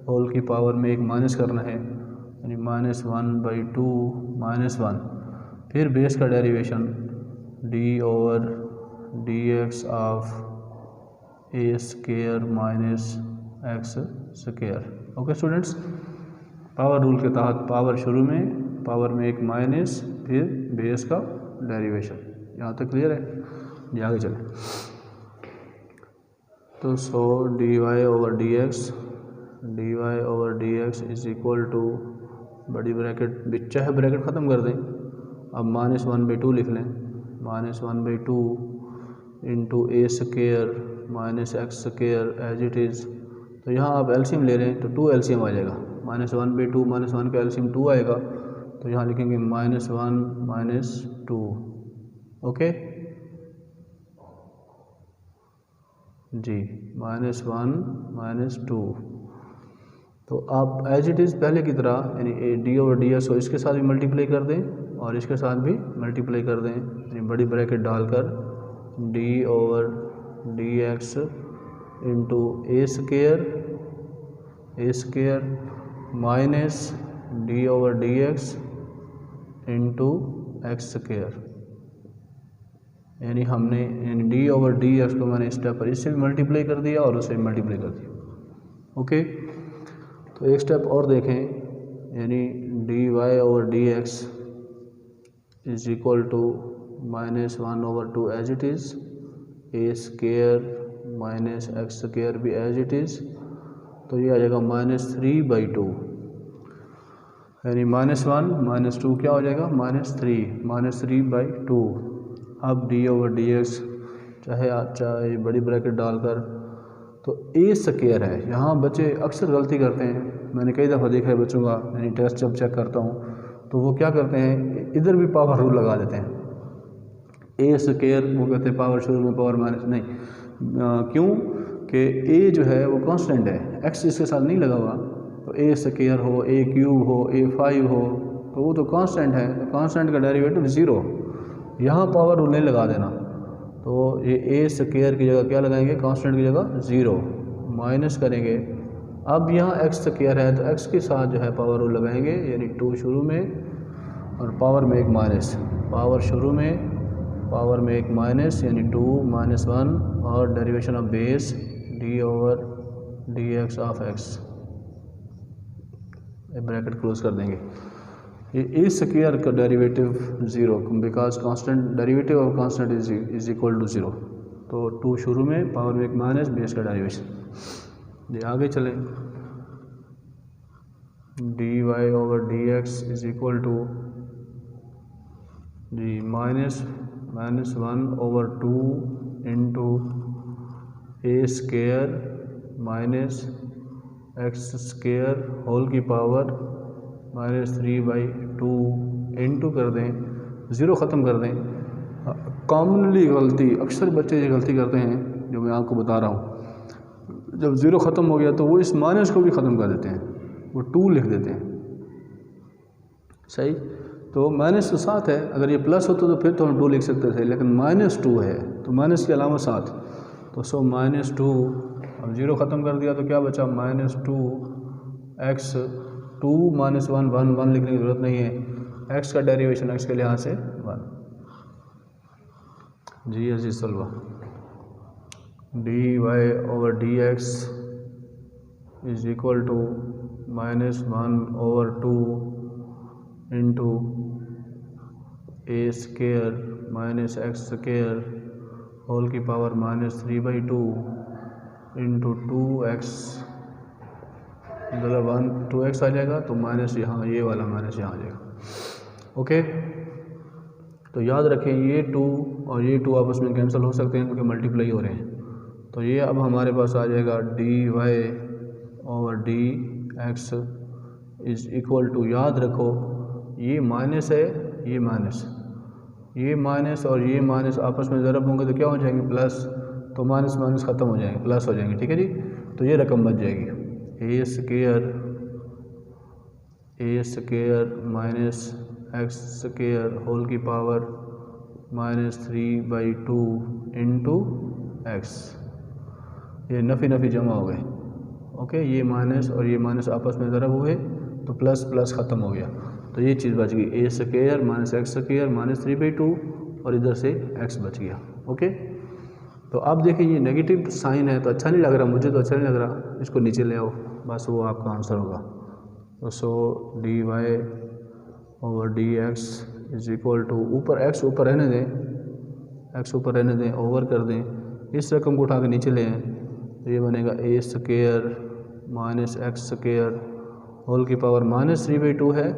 Speaker 1: होल की पावर में एक माइनस करना है, यानी -1/2 -1। फिर बेस का derivation d/dx of a² minus x²। Okay students, power rule के तहत पावर शुरू में, पावर में एक माइनस, फिर बेस का डेरिवेशन। यहाँ तक क्लियर है? ये आगे चलें। तो सो dy/dx इज इक्वल टू, बड़ी ब्रैकेट बिच्चा है, ब्रैकेट ख़त्म कर दें। अब -1/2 लिख लें, -1/2 into a² minus x² as it is. तो यहाँ आप एलसीएम ले रहे हैं तो 2 एलसीएम आ जाएगा, -1/2 -1 का एलसीएम 2 आएगा, तो यहाँ लिखेंगे -1 -2। ओके जी, -1 -2। तो आप एज इट इज़ पहले की तरह, यानी d/dx को इसके साथ भी मल्टीप्लाई कर दें और इसके साथ भी मल्टीप्लाई कर दें, यानी बड़ी ब्रैकेट डालकर d/dx into a² minus d/dx into x², यानी हमने d/dx को मैंने स्टेप पर इससे भी मल्टीप्लाई कर दिया और उससे भी मल्टीप्लाई कर दिया। ओके, तो एक स्टेप और देखें, यानी dy/dx is equal to -1/2 as it is, a² minus x² भी एज इट इज़, तो ये आ जाएगा -3/2, यानी -1 -2 क्या हो जाएगा -3/2। अब d/dx चाहे बड़ी ब्रैकेट डालकर, तो a² है। यहाँ बच्चे अक्सर गलती करते हैं, मैंने कई दफ़ा देखा है बच्चों का, यानी टेस्ट जब चेक करता हूँ तो वो क्या करते हैं, इधर भी पावर रूल लगा देते हैं। a², वो कहते हैं पावर शुरू में पावर माइनस नहीं, क्यों कि a जो है वो कांस्टेंट है, x इसके साथ नहीं लगा हुआ, तो a² हो, a³ हो, a5 हो, तो वो तो कांस्टेंट है, तो कांस्टेंट का डेरिवेटिव 0। यहाँ पावर रूल नहीं लगा देना, तो ये a² की जगह क्या लगाएंगे, कांस्टेंट की जगह 0 माइनस करेंगे। अब यहाँ x² है तो x के साथ जो है पावर रूल लगाएंगे, यानी 2 शुरू में और पावर में एक माइनस, पावर शुरू में, पावर में एक माइनस, यानी 2 -1 और derivation of base d/dx of x, bracket close कर देंगे। ये a² का derivative 0, because constant derivative of constant is equal to 0। तो 2 शुरू में, पावर में एक माइनस, बेस का डेरिवेशन। ये आगे चलें, dy/dx इज इक्वल टू जी -1/2 into a² minus x² whole की पावर -3/2 इंटू कर दें, 0 ख़त्म कर दें। कॉमनली गलती, अक्सर बच्चे ये गलती करते हैं जो मैं आपको बता रहा हूँ, जब 0 ख़त्म हो गया तो वो इस माइनस को भी ख़त्म कर देते हैं, वो 2 लिख देते हैं। सही, तो माइनस तो साथ है, अगर ये प्लस होता तो फिर तो हम 2 लिख सकते थे, लेकिन -2 है तो माइनस की अलावा साथ, तो सो -2, अब 0 ख़त्म कर दिया तो क्या बचा -2x, 2 - 1 1 1 लिखने की ज़रूरत नहीं है, x का डेरिवेशन x के लिहाज से 1। जी अजी सलवा dy/dx is equal to -1/2 into a² - x² whole की पावर -3/2 इंटू 2x, मतलब 2x आ जाएगा तो माइनस यहाँ ये वाला माइनस यहाँ आ जाएगा। ओके, तो याद रखें ये 2 और ये 2 आपस में कैंसिल हो सकते हैं क्योंकि मल्टीप्लाई हो रहे हैं। तो ये अब हमारे पास आ जाएगा dy/dx इज इक्वल टू, याद रखो ये माइनस है, ये माइनस और ये माइनस आपस में ज़रब होंगे तो क्या हो जाएंगे प्लस, तो माइनस माइनस ख़त्म हो जाएंगे, प्लस हो जाएंगे। ठीक है जी, तो ये रकम बच जाएगी a² - x² होल की पावर -3/2 इंटू x। ये नफ़ी जमा हो गए। ओके, ये माइनस और ये माइनस आपस में ज़रब हुए तो प्लस प्लस ख़त्म हो गया, तो ये चीज़ बच गई a² - x² -3/2 और इधर से x बच गया। ओके, तो अब देखिए ये नेगेटिव साइन है तो अच्छा नहीं लग रहा, मुझे तो अच्छा नहीं लग रहा, इसको नीचे ले आओ, बस वो आपका आंसर होगा। तो सो dy/dx इज इक्वल टू, ऊपर x ऊपर रहने दें, ओवर कर दें, इस रकम को उठा के नीचे ले आएँ तो ये बनेगा a² - x² होल की पावर -3/2 है,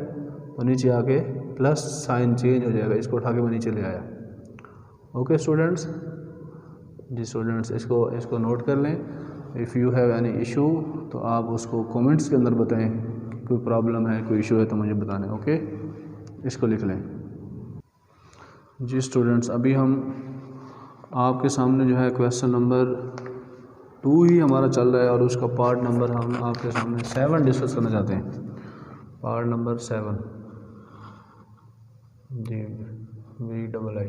Speaker 1: तो नीचे आके प्लस साइन चेंज हो जाएगा, इसको उठा के मैं नीचे ले आया। ओके स्टूडेंट्स, जी स्टूडेंट्स इसको नोट कर लें। If you have any issue तो आप उसको कमेंट्स के अंदर बताएं, कोई प्रॉब्लम है, कोई इशू है तो मुझे बताना है। ओके, इसको लिख लें। जी स्टूडेंट्स, अभी हम आपके सामने जो है क्वेश्चन नंबर 2 ही हमारा चल रहा है और उसका पार्ट नंबर हम आपके सामने 7 डिस्कस करना चाहते हैं। पार्ट नंबर 7 जी VII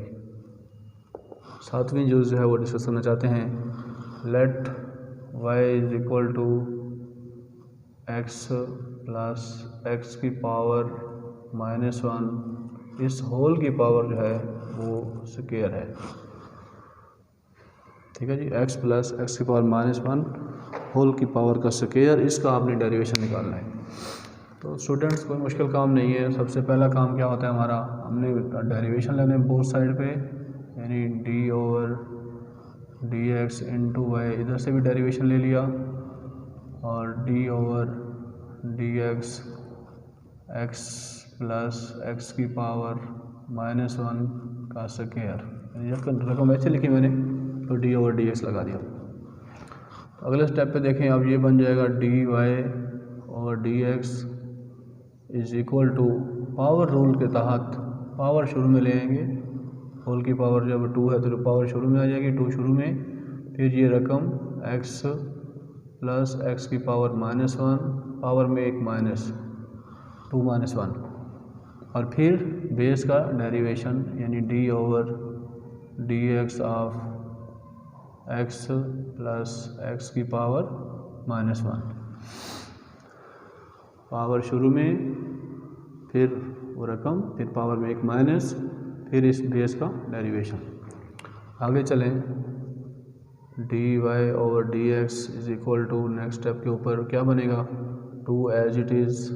Speaker 1: 7वीं जूज़ जो है वो डिस्कस करना चाहते हैं। Let y is equal to x plus x की पावर -1, इस होल की पावर जो है वो स्क्वायर है। ठीक है जी, x प्लस x की पावर -1 होल की पावर का स्क्वायर, इसका आपने डेरिवेशन निकालना है। तो स्टूडेंट्स कोई मुश्किल काम नहीं है। सबसे पहला काम क्या होता है हमारा, हमने डेरिवेशन लेने बोथ साइड पे, यानी d/dx इंटू y, इधर से भी डेरिवेशन ले लिया, और d/dx x प्लस x की पावर -1 का स्क्वायर, जब रकम ऐसे लिखी मैंने तो d/dx लगा दिया। अगले स्टेप पे देखें, अब ये बन जाएगा dy/dx is equal to, power rule के तहत पावर शुरू में ले आएंगे, होल की पावर जब 2 है तो पावर शुरू में आ जाएगी, 2 शुरू में, फिर ये रकम x प्लस x की पावर -1, पावर में एक माइनस, 2 - 1, और फिर बेस का डेरिवेशन यानी d/dx of x plus x की पावर -1, पावर शुरू में, फिर वो रकम, फिर पावर में एक माइनस, फिर इस बेस का डेरिवेशन। आगे चलें, dy/dx is equal to, next step के ऊपर क्या बनेगा, 2 एज इट इज़,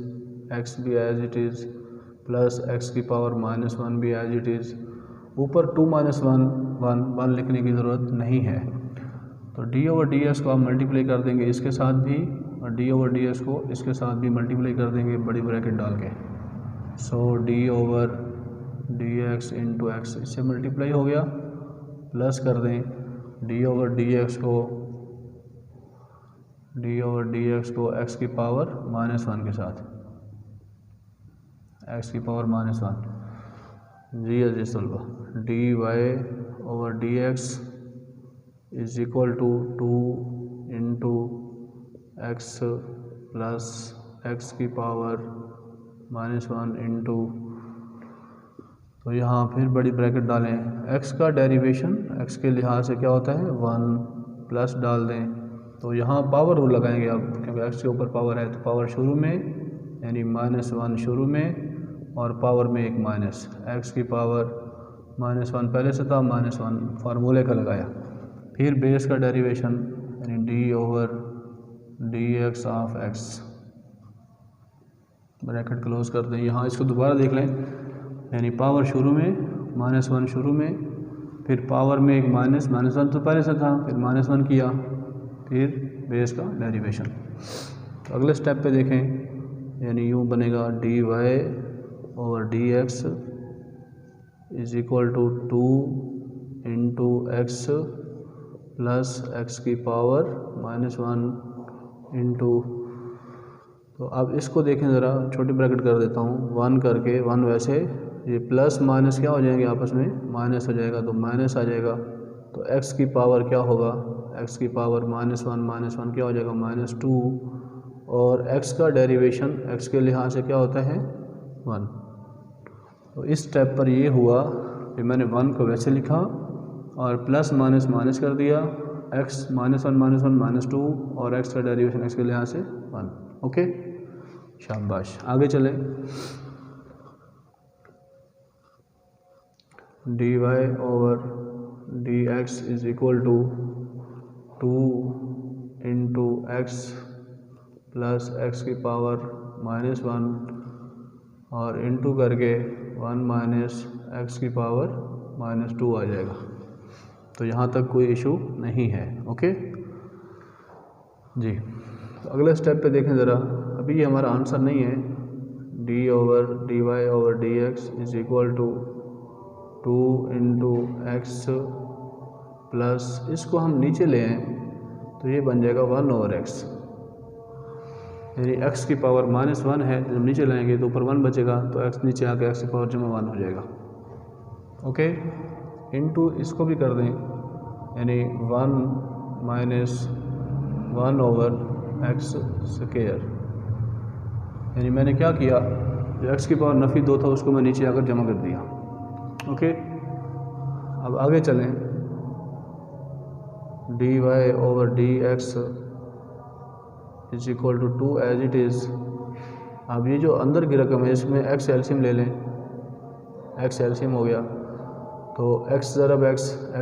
Speaker 1: x भी as it is, plus x की पावर -1 भी एज इट इज़, ऊपर 2 - 1 लिखने की ज़रूरत नहीं है। तो d/dx को आप मल्टीप्लाई कर देंगे इसके साथ भी, और d/dx को इसके साथ भी मल्टीप्लाई कर देंगे बड़ी ब्रैकेट डाल के। सो d/dx इंटू x, इससे मल्टीप्लाई हो गया, प्लस कर दें d/dx को x की पावर -1 के साथ, x की पावर -1, जी अजी सलवा, dy/dx is equal to 2 into x plus x की पावर -1 इंटू, तो यहाँ फिर बड़ी ब्रैकेट डालें, x का डेरिवेशन x के लिहाज से क्या होता है 1, प्लस डाल दें, तो यहाँ पावर रूल लगाएंगे आप, क्योंकि एक्स के ऊपर पावर है तो पावर शुरू में यानी -1 शुरू में और पावर में एक माइनस, एक्स की पावर -1 पहले से था, -1 फार्मूले का लगाया, फिर बेस का डेरिवेशन यानी d/dx of x, bracket close कर दें। यहाँ इसको दोबारा देख लें, यानी पावर शुरू में -1 शुरू में, फिर पावर में एक -1 तो पहले से था, फिर -1 किया, फिर बेस का डेरिवेशन। तो अगले स्टेप पे देखें, यानी यूँ बनेगा dy/dx is equal to 2 into x plus x की पावर -1 इंटू, तो अब इसको देखें ज़रा, छोटी ब्रैकेट कर देता हूँ, 1 करके 1 वैसे ये प्लस माइनस क्या हो जाएंगे आपस में, माइनस हो जाएगा, तो माइनस आ जाएगा, तो x की पावर क्या होगा, x की पावर -1 क्या हो जाएगा -2, और x का डेरिवेशन x के लिहाज से क्या होता है 1। तो इस स्टेप पर ये हुआ कि मैंने 1 को वैसे लिखा और प्लस माइनस माइनस कर दिया, x -1 -2 और x का डेरिवेशन x के लिहाज से 1। ओके, शाबाश। आगे चले, dy/dx is equal to 2 into x plus x की पावर -1 और इंटू करके 1 माइनस एक्स की पावर -2 आ जाएगा। तो यहाँ तक कोई इशू नहीं है। ओके जी, तो अगले स्टेप पे देखें ज़रा, अभी ये हमारा आंसर नहीं है। dy/dx is equal to 2 into x plus, इसको हम नीचे ले आएँ तो ये बन जाएगा 1/x, यानी x की पावर -1 है, जब नीचे लाएंगे तो ऊपर 1 बचेगा, तो x नीचे आके x की पावर जमा 1 हो जाएगा। ओके, इंटू इसको भी कर दें, यानी 1 माइनस 1/x स्क्वायर, यानी मैंने क्या किया, जो x की पावर नफी 2 था उसको मैं नीचे आकर जमा कर दिया। ओके, अब आगे चलें, dy/dx is equal to 2 as it is. अब ये जो अंदर की रकम है इसमें x एल्शियम ले लें, x एल्शियम हो गया तो x ज़रब x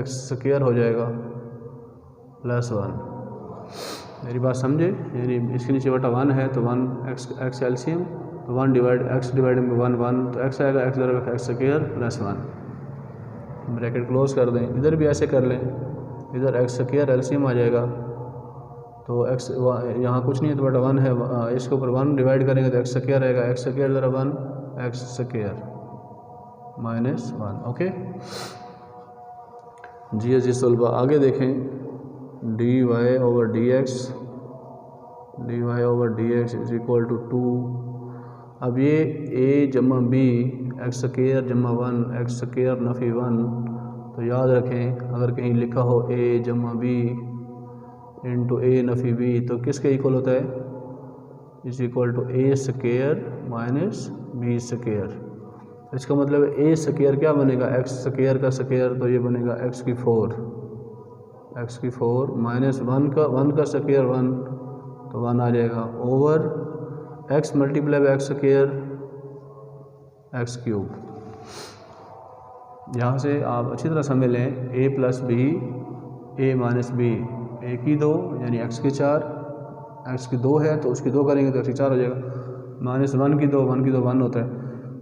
Speaker 1: स्क्वायर हो जाएगा +1। मेरी बात समझे, यानी इसके नीचे बटा 1 है तो 1 x एल्शियम, तो 1 डिवाइड x डिवाइड में 1 तो x आएगा x ज़रब x square +1, bracket close कर दें। इधर भी ऐसे कर लें, इधर x स्क्वायर एल्शियम आ जाएगा, तो x यहाँ कुछ नहीं है तो बटा 1 है, इसके ऊपर 1 डिवाइड करेंगे तो x स्क्वायर आएगा, x स्क्वायर ज़रा 1 x स्क्वायर -1। ओके जी जी सुलभा, आगे देखें, dy/dx इज इक्वल टू 2। अब ये a जमा b x स्क्वायर जमा 1 x स्क्वायर नफी 1, तो याद रखें अगर कहीं लिखा हो a जमा b इंटू a नफी b तो किसके इक्वल होता है, is equal to a square minus b square. इसका मतलब a स्क्वायर क्या बनेगा, x स्क्वायर का स्क्वायर, तो ये बनेगा x की 4 माइनस 1 का स्क्वायर 1 तो 1 आ जाएगा, over x multiply by x square x cube. यहाँ से आप अच्छी तरह समझ लें, a plus b a minus b, a की 2 यानी x की 4, x की 2 है तो उसकी 2 करेंगे तो x की 4 हो जाएगा, -1 की 2 1 होता है,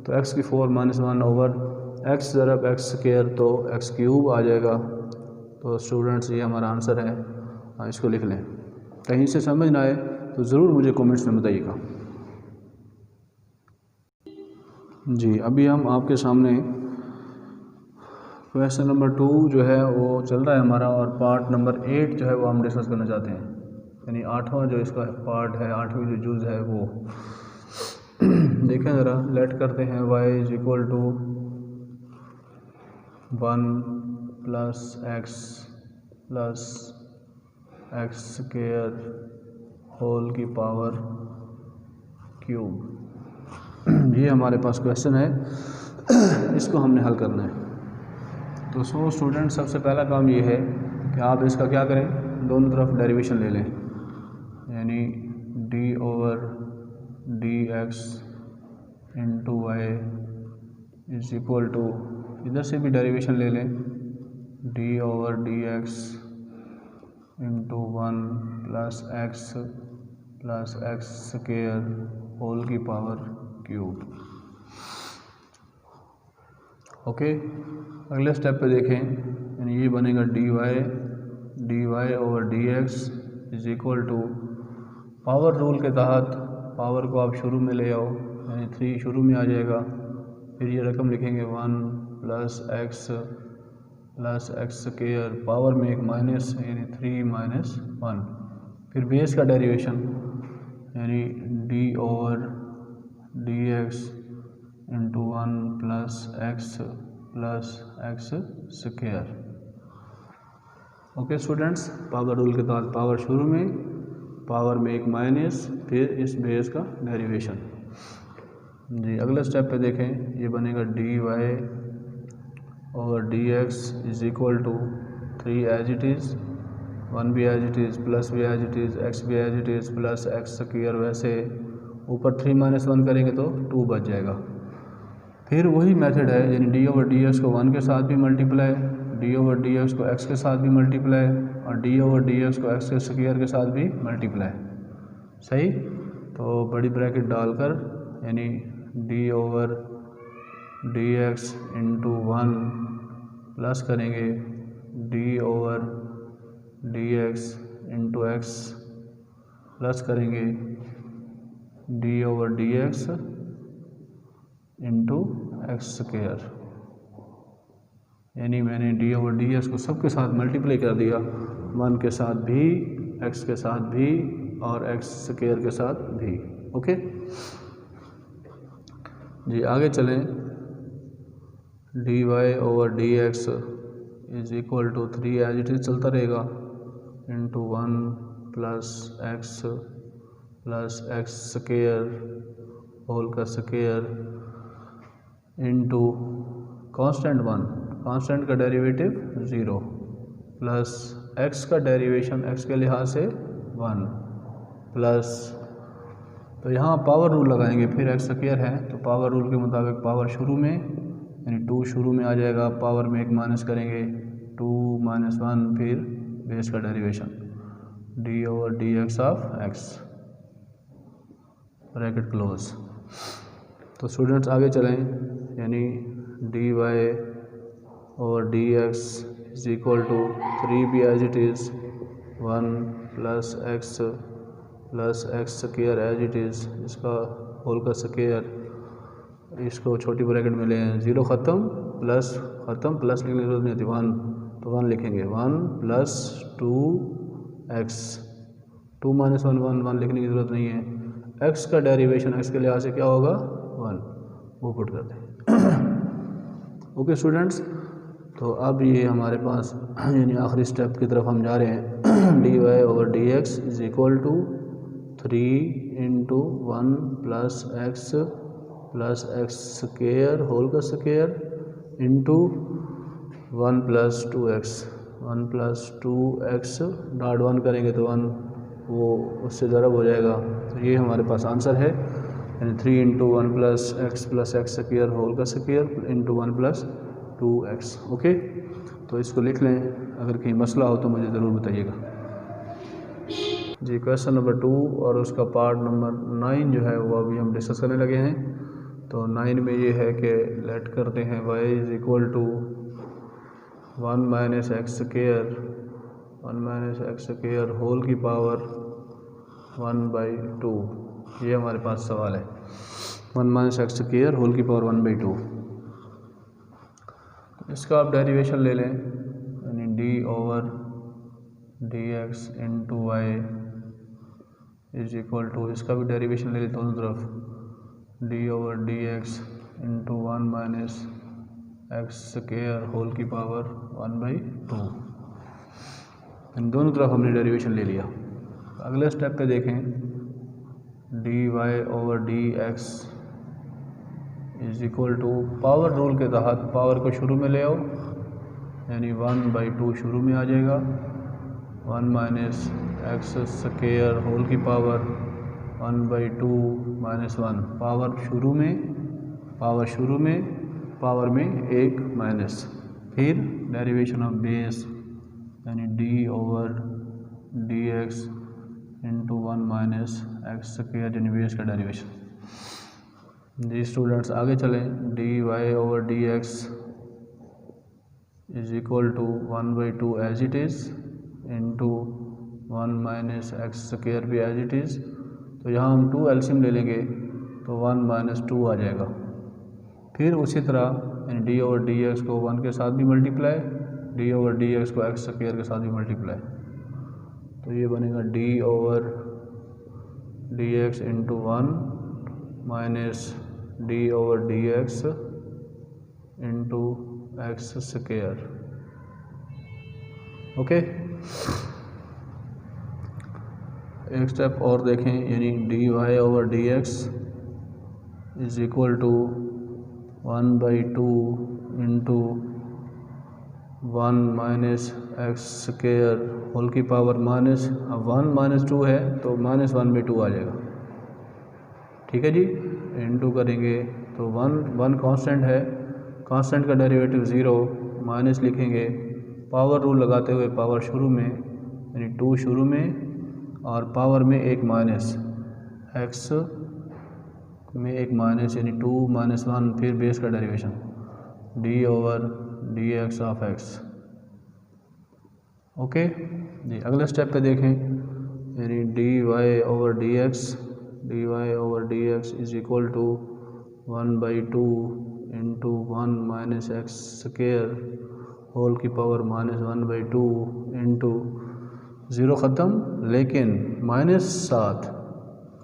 Speaker 1: तो x की 4 -1 ओवर x ज़रब x स्क्वायर तो x क्यूब आ जाएगा। तो स्टूडेंट्स ये हमारा आंसर है, इसको लिख लें। कहीं से समझ ना आए तो ज़रूर मुझे कमेंट्स में बताइएगा। जी, अभी हम आपके सामने क्वेश्चन नंबर 2 जो है वो चल रहा है हमारा, और पार्ट नंबर 8 जो है वो हम डिस्कस करना चाहते हैं, यानी 8वां जो इसका पार्ट है, 8वीं जो जुज़ है वो देखें ज़रा, लेट करते हैं y is equal to 1 plus x square whole की पावर क्यूब। ये हमारे पास क्वेश्चन है, इसको हमने हल करना है। तो स्टूडेंट सबसे पहला काम ये है कि आप इसका क्या करें, दोनों तरफ डेरिवेशन ले लें, यानी d over D x into y is equal to, इधर से भी डेरिवेशन ले लें, d over D x into 1 plus x square whole की पावर क्यूब। ओके, अगले स्टेप पे देखें, यानी ये बनेगा d Y over D x is equal to, power rule के तहत पावर को आप शुरू में ले आओ, यानी 3 शुरू में आ जाएगा, फिर ये रकम लिखेंगे 1 प्लस एक्स स्क्वायर, पावर में एक माइनस यानी 3 माइनस 1, फिर बेस का डेरिवेशन यानी d over D x into 1 plus x square. Okay students, power rule के तहत पावर शुरू में, पावर में एक माइनस, फिर इस बेस का डेरिवेशन। जी अगले स्टेप पे देखें, ये बनेगा d Y over D x is equal to 3 as it is, 1 भी एज इट इज़, प्लस भी एज इट इज़, एक्स भी as it is, plus x square, वैसे ऊपर 3 माइनस 1 करेंगे तो 2 बच जाएगा। फिर वही मेथड है, यानी डी ओवर डी एक्स को 1 के साथ भी multiply, d over D x को एक्स के साथ भी मल्टीप्लाई, और डी ओवर डी एक्स को एक्स के स्क्वायर के साथ भी मल्टीप्लाई। सही, तो बड़ी ब्रैकेट डालकर यानी d over D x into 1 plus करेंगे d over D x into x, plus करेंगे d over D x into x square, यानी मैंने डी ओवर डी एक्स को सबके साथ मल्टीप्लाई कर दिया, 1 के साथ भी, एक्स के साथ भी और एक्स स्क्वायर के साथ भी। ओके जी, आगे चलें, d Y over D x is equal to 3 as it is चलता रहेगा, into 1 plus x square whole का स्क्वायर इंटू कांस्टेंट 1, कांस्टेंट का डेरिवेटिव 0, प्लस एक्स का डेरिवेशन एक्स के लिहाज से 1, प्लस, तो यहाँ पावर रूल लगाएंगे, फिर एक्स स्क्वायर है तो पावर रूल के मुताबिक पावर शुरू में यानी 2 शुरू में आ जाएगा, पावर में एक माइनस करेंगे 2 माइनस 1, फिर बेस का derivation d over D x of x, bracket close. तो स्टूडेंट्स आगे चलें, यानी D Y over D x is equal to 3 भी as it is, 1 plus x square as it is, इसका होल का स्क्वायर, इसको छोटी ब्रैकेट में लें, 0 ख़त्म, प्लस लिखने की जरूरत नहीं होती, 1 तो 1 लिखेंगे, 1 प्लस 2x, 2 माइनस 1 लिखने की ज़रूरत नहीं है, x का डेरिवेशन x के लिहाज से क्या होगा 1, वो पुट कर दें। ओके स्टूडेंट्स, तो अब ये हमारे पास यानी आखिरी स्टेप की तरफ हम जा रहे हैं, d Y over D x is equal to 3 into 1 plus x square whole का square into 1 plus 2x dot 1 करेंगे तो 1 वो उससे ज़रब हो जाएगा, तो ये हमारे पास आंसर है, यानी 3 into 1 plus x square whole का square into 1 plus 2x। Okay, तो इसको लिख लें, अगर कहीं मसला हो तो मुझे ज़रूर बताइएगा। जी क्वेश्चन नंबर 2 और उसका पार्ट नंबर 9 जो है वो अभी हम डिस्कस करने लगे हैं। तो 9 में ये है कि लेट करते हैं y is equal to 1 minus x square whole की पावर 1/2, ये हमारे पास सवाल है, 1 माइनस एक्स स्क्वायर होल की पावर 1/2। इसका आप डेरिवेशन ले लें, यानी d over D x into y is equal to, इसका भी डेरिवेशन ले लें दोनों तरफ, d over D x into 1 minus x square whole की पावर 1/2, इन दोनों तरफ हमने डेरिवेशन ले लिया। अगले स्टेप पे देखें, d Y over D x is equal to, power rule के तहत पावर को शुरू में ले आओ, यानी 1/2 शुरू में आ जाएगा, 1 माइनस एक्स स्क्वायर होल की पावर 1/2 माइनस 1, पावर शुरू में पावर में एक माइनस, फिर डेरिवेशन ऑफ बेस यानी d over D x into 1 minus x square यानी बेस का डेरिवेशन। जी स्टूडेंट्स आगे चलें, d Y over D x is equal to 1/2 as it is into 1 minus x square भी एज इट इज़। तो यहाँ हम 2 एलसीएम ले लेंगे तो 1 माइनस 2 आ जाएगा। फिर उसी तरह डी ओवर डी एक्स को 1 के साथ भी multiply, d over D x को एक्स स्क्वायर के साथ भी मल्टीप्लाई, तो ये बनेगा d over D x into 1 minus d over D x into x square. Okay, एक स्टेप और देखें, यानी D Y over D x is equal to 1/2 into 1 minus x square whole की पावर माइनस, अब 1 minus 2 है तो minus 1/2 आ जाएगा। ठीक है जी, इंटू करेंगे तो 1 कांस्टेंट है, कांस्टेंट का डेरिवेटिव 0, माइनस लिखेंगे, पावर रूल लगाते हुए पावर शुरू में यानी 2 शुरू में और पावर में एक माइनस, एक्स में एक माइनस यानी 2 माइनस 1, फिर बेस का derivation d over D x of x. Okay जी, अगले स्टेप पे देखें, यानी D Y over D x is equal to 1/2 into 1 minus x square whole की पावर माइनस 1/2 इंटू 0 ख़त्म, लेकिन -7,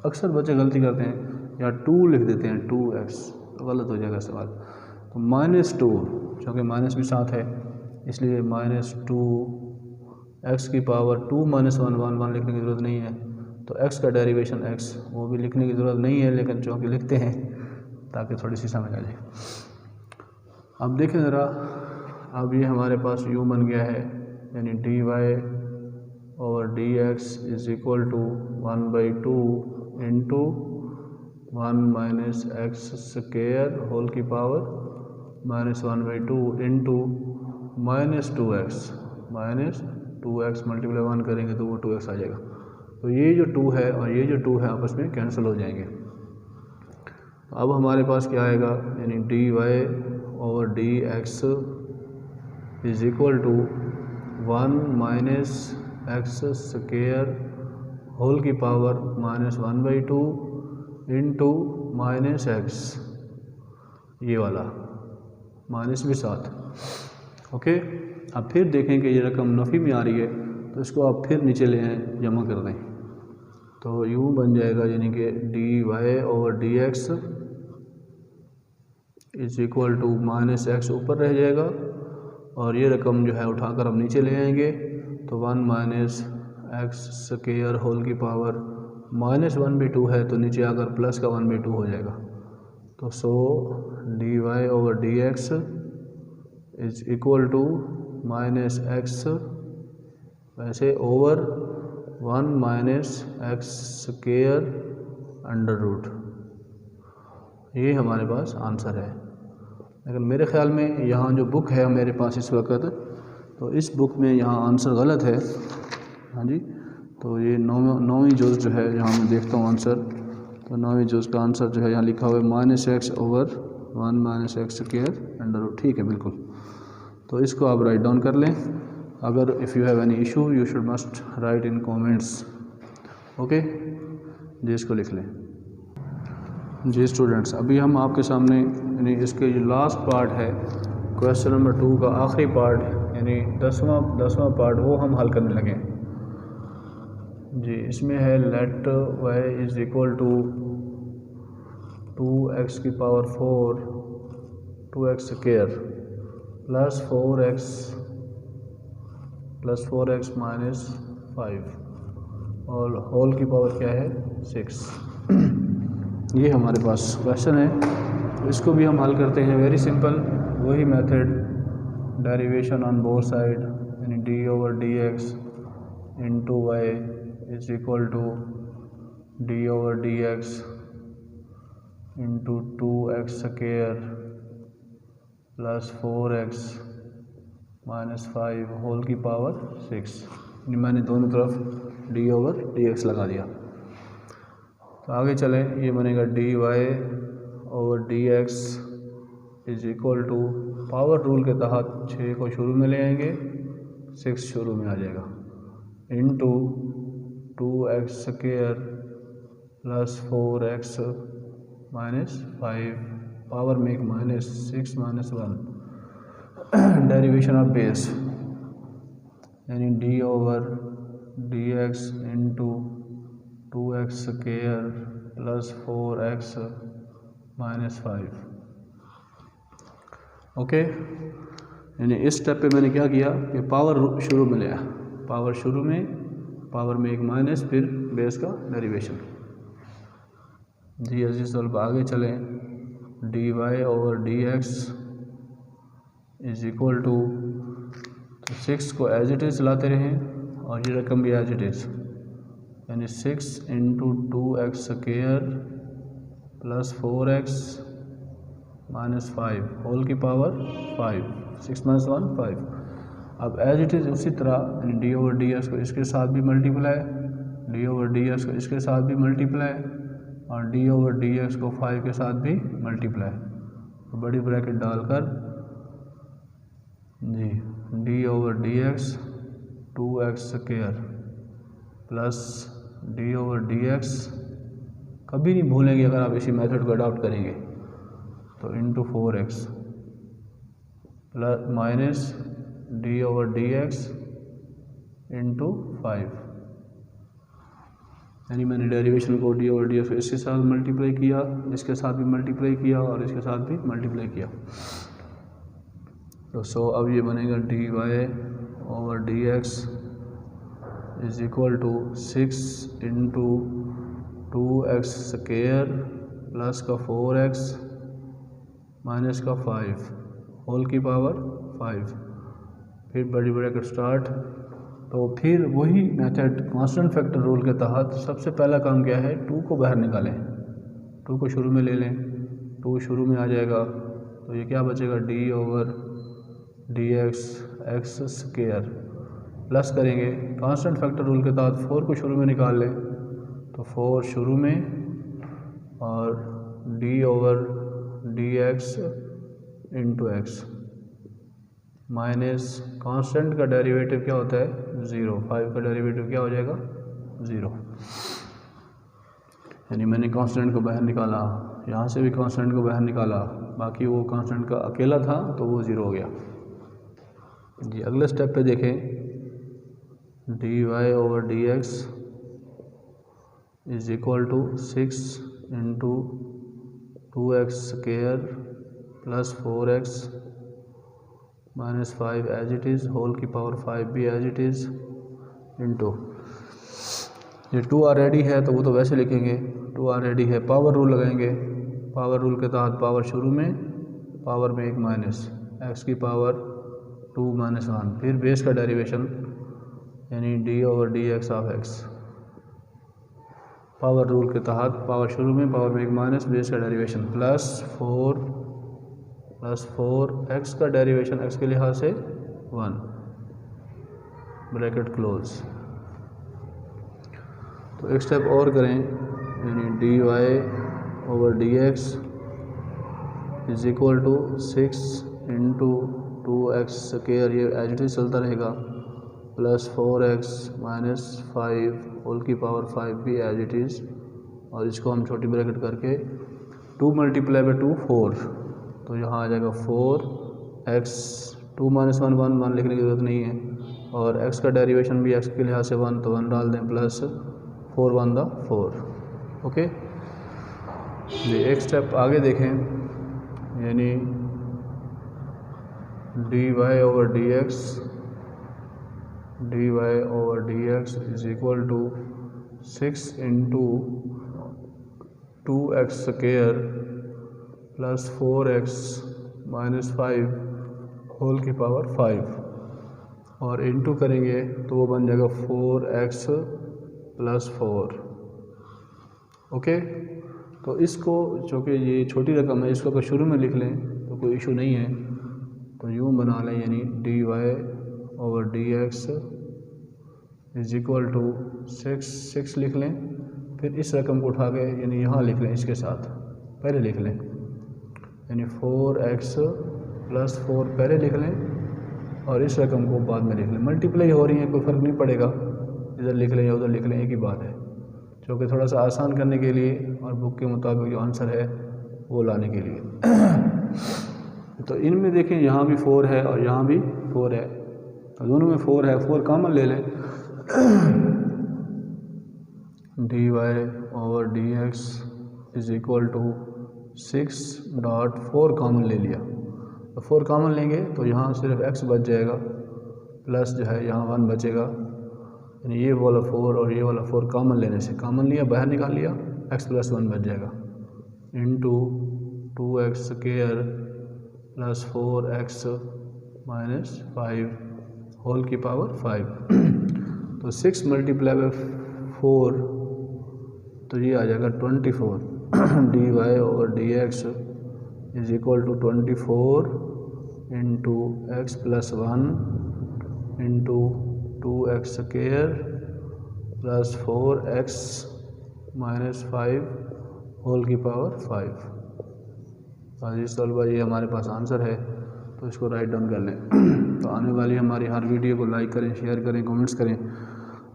Speaker 1: अक्सर बच्चे गलती करते हैं या 2 लिख देते हैं 2x, तो गलत हो जाएगा सवाल। तो -2, क्योंकि माइनस भी साथ है इसलिए -2 x की पावर 2 माइनस 1 1 लिखने की ज़रूरत नहीं है, तो x का डेरिवेशन x वो भी लिखने की ज़रूरत नहीं है, लेकिन चूँकि लिखते हैं ताकि थोड़ी सी समझ आ जाए। अब देखें ज़रा, अब ये हमारे पास u बन गया है, यानी D Y over D x is equal to 1/2 into 1 minus x square whole की power minus 1/2 into -2x multiply 1 करेंगे तो वो 2x आ जाएगा। तो ये जो 2 है और ये जो 2 है आपस में कैंसिल हो जाएंगे। अब हमारे पास क्या आएगा, यानी D Y over D x is equal to 1 minus x square whole की power minus 1/2 into minus x, ये वाला माइनस भी साथ। ओके, अब फिर देखें कि ये रकम नफ़ी में आ रही है, तो इसको आप फिर नीचे ले आएँ, जमा कर दें, तो यूँ बन जाएगा, यानी कि d Y over D x is equal to minus x ऊपर रह जाएगा और ये रकम जो है उठाकर हम नीचे ले आएंगे, तो 1 माइनस एक्स स्क्वायर होल की पावर माइनस 1/2 है, तो नीचे आकर प्लस का 1/2 हो जाएगा। तो so d Y over D x is equal to minus x वैसे over 1 minus x square under root, ये हमारे पास आंसर है। लेकिन मेरे ख्याल में यहाँ जो बुक है मेरे पास इस वक्त, तो इस बुक में यहाँ आंसर गलत है। हाँ जी, तो ये 9वीं जुज़ जो है, यहाँ मैं देखता हूँ आंसर, तो 9वीं जुज़ का आंसर जो है यहाँ लिखा हुआ है minus x over 1 minus x square under root. ठीक है, बिल्कुल, तो इसको आप राइट डाउन कर लें। अगर if you have any issue you should must write in comments. Okay जी, इसको लिख लें। जी स्टूडेंट्स, अभी हम आपके सामने यानी इसके जो लास्ट पार्ट है क्वेश्चन नंबर 2 का आखिरी पार्ट, यानी 10वां पार्ट, वो हम हल करने लगे जी। इसमें है let y is equal to 2x की power 4 2x square plus 4x minus 5 और होल की पावर क्या है 6। ये हमारे पास क्वेश्चन है, इसको भी हम हल करते हैं। वेरी सिंपल, वही method, derivation on both side, यानी d over D x into y is equal to d over D x into 2x square plus 4x minus 5 whole की पावर 6। मैंने दोनों तरफ डी ओवर डी एक्स लगा दिया। तो आगे चलें, ये बनेगा d Y over D x is equal to power rule के तहत 6 को शुरू में ले आएंगे, 6 शुरू में आ जाएगा, into 2x square plus 4x minus 5 power में एक minus 6 minus 1 derivation of base यानी d over D x into 2x square plus 4x minus 5। Okay, यानी इस स्टेप पे मैंने क्या किया कि पावर शुरू में लिया, पावर शुरू में, पावर में एक माइनस, फिर बेस का डेरिवेशन। जी अजीज तलब आगे चलें, d Y over D x is equal to 6 को एज इट इज़ लाते रहें और ये रकम भी एज इट इज़, यानी 6 into 2x square plus 4x minus 5 whole की पावर 5, 6 माइनस 1 5। अब एज इट इज़ उसी तरह यानी डी ओवर डी एक्स को इसके साथ भी multiply, d over D x को इसके साथ भी मल्टीप्लाई और डी ओवर डी एक्स को 5 के साथ भी मल्टीप्लाई। तो बड़ी ब्रैकेट डालकर G D over D x 2x square plus d over D x, कभी नहीं भूलेंगे अगर आप इसी मेथड को अडॉप्ट करेंगे तो into 4x plus minus d over D x into 5, यानी मैंने डेरिवेशन को डी ओवर डी एक्स इसके साथ मल्टीप्लाई किया, इसके साथ भी मल्टीप्लाई किया और इसके साथ भी मल्टीप्लाई किया। तो सो अब ये बनेगा d Y over D x is equal to 6 into 2x square plus का 4x माइनस का 5 होल की पावर 5, फिर बड़ी ब्रैकेट स्टार्ट। तो फिर वही मेथड कांस्टेंट फैक्टर रूल के तहत सबसे पहला काम क्या है, 2 को बाहर निकालें, 2 को शुरू में ले लें, 2 शुरू में आ जाएगा तो ये क्या बचेगा D over D x x square plus करेंगे कांस्टेंट फैक्टर रूल के तहत 4 को शुरू में निकाल लें तो 4 शुरू में और D over D x into x minus constant का डेरिवेटिव क्या होता है 0, 5 का डेरिवेटिव क्या हो जाएगा 0। यानी मैंने कांस्टेंट को बाहर निकाला, यहाँ से भी कांस्टेंट को बाहर निकाला, बाकी वो कांस्टेंट का अकेला था तो वो 0 हो गया। जी अगले स्टेप पे देखें, d Y over D x is equal to 6 into 2x square plus 4x minus 5 as it is whole की पावर 5 भी एज इट इज़ इंटू ये 2 ऑलरेडी है तो वो तो वैसे लिखेंगे, 2 ऑलरेडी है, पावर रूल लगाएंगे, पावर रूल के तहत पावर शुरू में, पावर में एक माइनस x की पावर 2 माइनस 1, फिर बेस का डेरिवेशन यानी d over D x of x, power rule के तहत पावर शुरू में, पावर में एक माइनस, बेस का डेरिवेशन प्लस 4 एक्स का डेरिवेशन एक्स के लिहाज से 1 ब्रैकेट क्लोज। तो एक स्टेप और करें यानी D Y over D x is equal to 6 into 2x square, ये एज इट इज चलता रहेगा, प्लस 4x माइनस 5 होल की पावर 5 भी एज इट इज़, और इसको हम छोटी ब्रैकेट करके 2 मल्टीप्लाई बाई 2 4, तो यहाँ आ जाएगा 4x 2 माइनस 1 1 लिखने की ज़रूरत नहीं है, और x का डेरिवेशन भी x के लिहाज से 1 तो 1 डाल दें, प्लस 4 1 दा 4। ओके, ये एक स्टेप आगे देखें यानी D Y over D x is equal to 6 into 2x square plus 4x minus 5 whole की पावर 5, और इंटू करेंगे तो वो बन जाएगा 4x + 4। ओके, तो इसको चूँकि ये छोटी रकम है, इसको अगर शुरू में लिख लें तो कोई इशू नहीं है, तो यूँ बना लें, यानी dy/dx = 6 लिख लें। फिर इस रकम को उठा के यानी यहाँ लिख लें, इसके साथ पहले लिख लें, यानी 4x + 4 पहले लिख लें और इस रकम को बाद में लिख लें। मल्टीप्लाई हो रही है, कोई फ़र्क नहीं पड़ेगा, इधर लिख लें या उधर लिख लें, एक ही बात है, क्योंकि थोड़ा सा आसान करने के लिए और बुक के मुताबिक जो आंसर है वो लाने के लिए। तो इनमें देखें, यहाँ भी 4 है और यहाँ भी 4 है, तो दोनों में 4 है, 4 कॉमन ले लें। dy/dx = 6.4 कॉमन ले लिया, तो 4 कॉमन लेंगे तो यहाँ सिर्फ x बच जाएगा, प्लस जो है यहाँ 1 बचेगा, यानी ये वाला 4 और ये वाला 4 कॉमन लेने से, कॉमन लिया बाहर निकाल लिया, x + 1 बच जाएगा, इंटू 2x² + 4x - 5 होल की पावर 5। तो 6 × 4 तो ये आ जाएगा 24। dy/dx = 24 into x + 1 into 2x² + 4x - 5 whole की पावर 5। अजीज तलबा, ये हमारे पास आंसर है, तो इसको राइट डाउन कर लें। तो आने वाली हमारी हर वीडियो को लाइक करें, शेयर करें, कमेंट्स करें।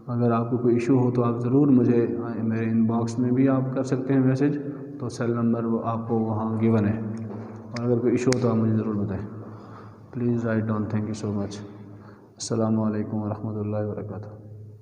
Speaker 1: अगर आपको कोई इशू हो तो आप ज़रूर मुझे मेरे इनबॉक्स में भी आप कर सकते हैं मैसेज, तो सेल नंबर वो आपको वहाँ गिवन है, और अगर कोई इशू हो तो आप मुझे ज़रूर बताएं। Please write down. Thank you so much. अस्सलामु अलैकुम व रहमतुल्लाहि व बरकातुहू।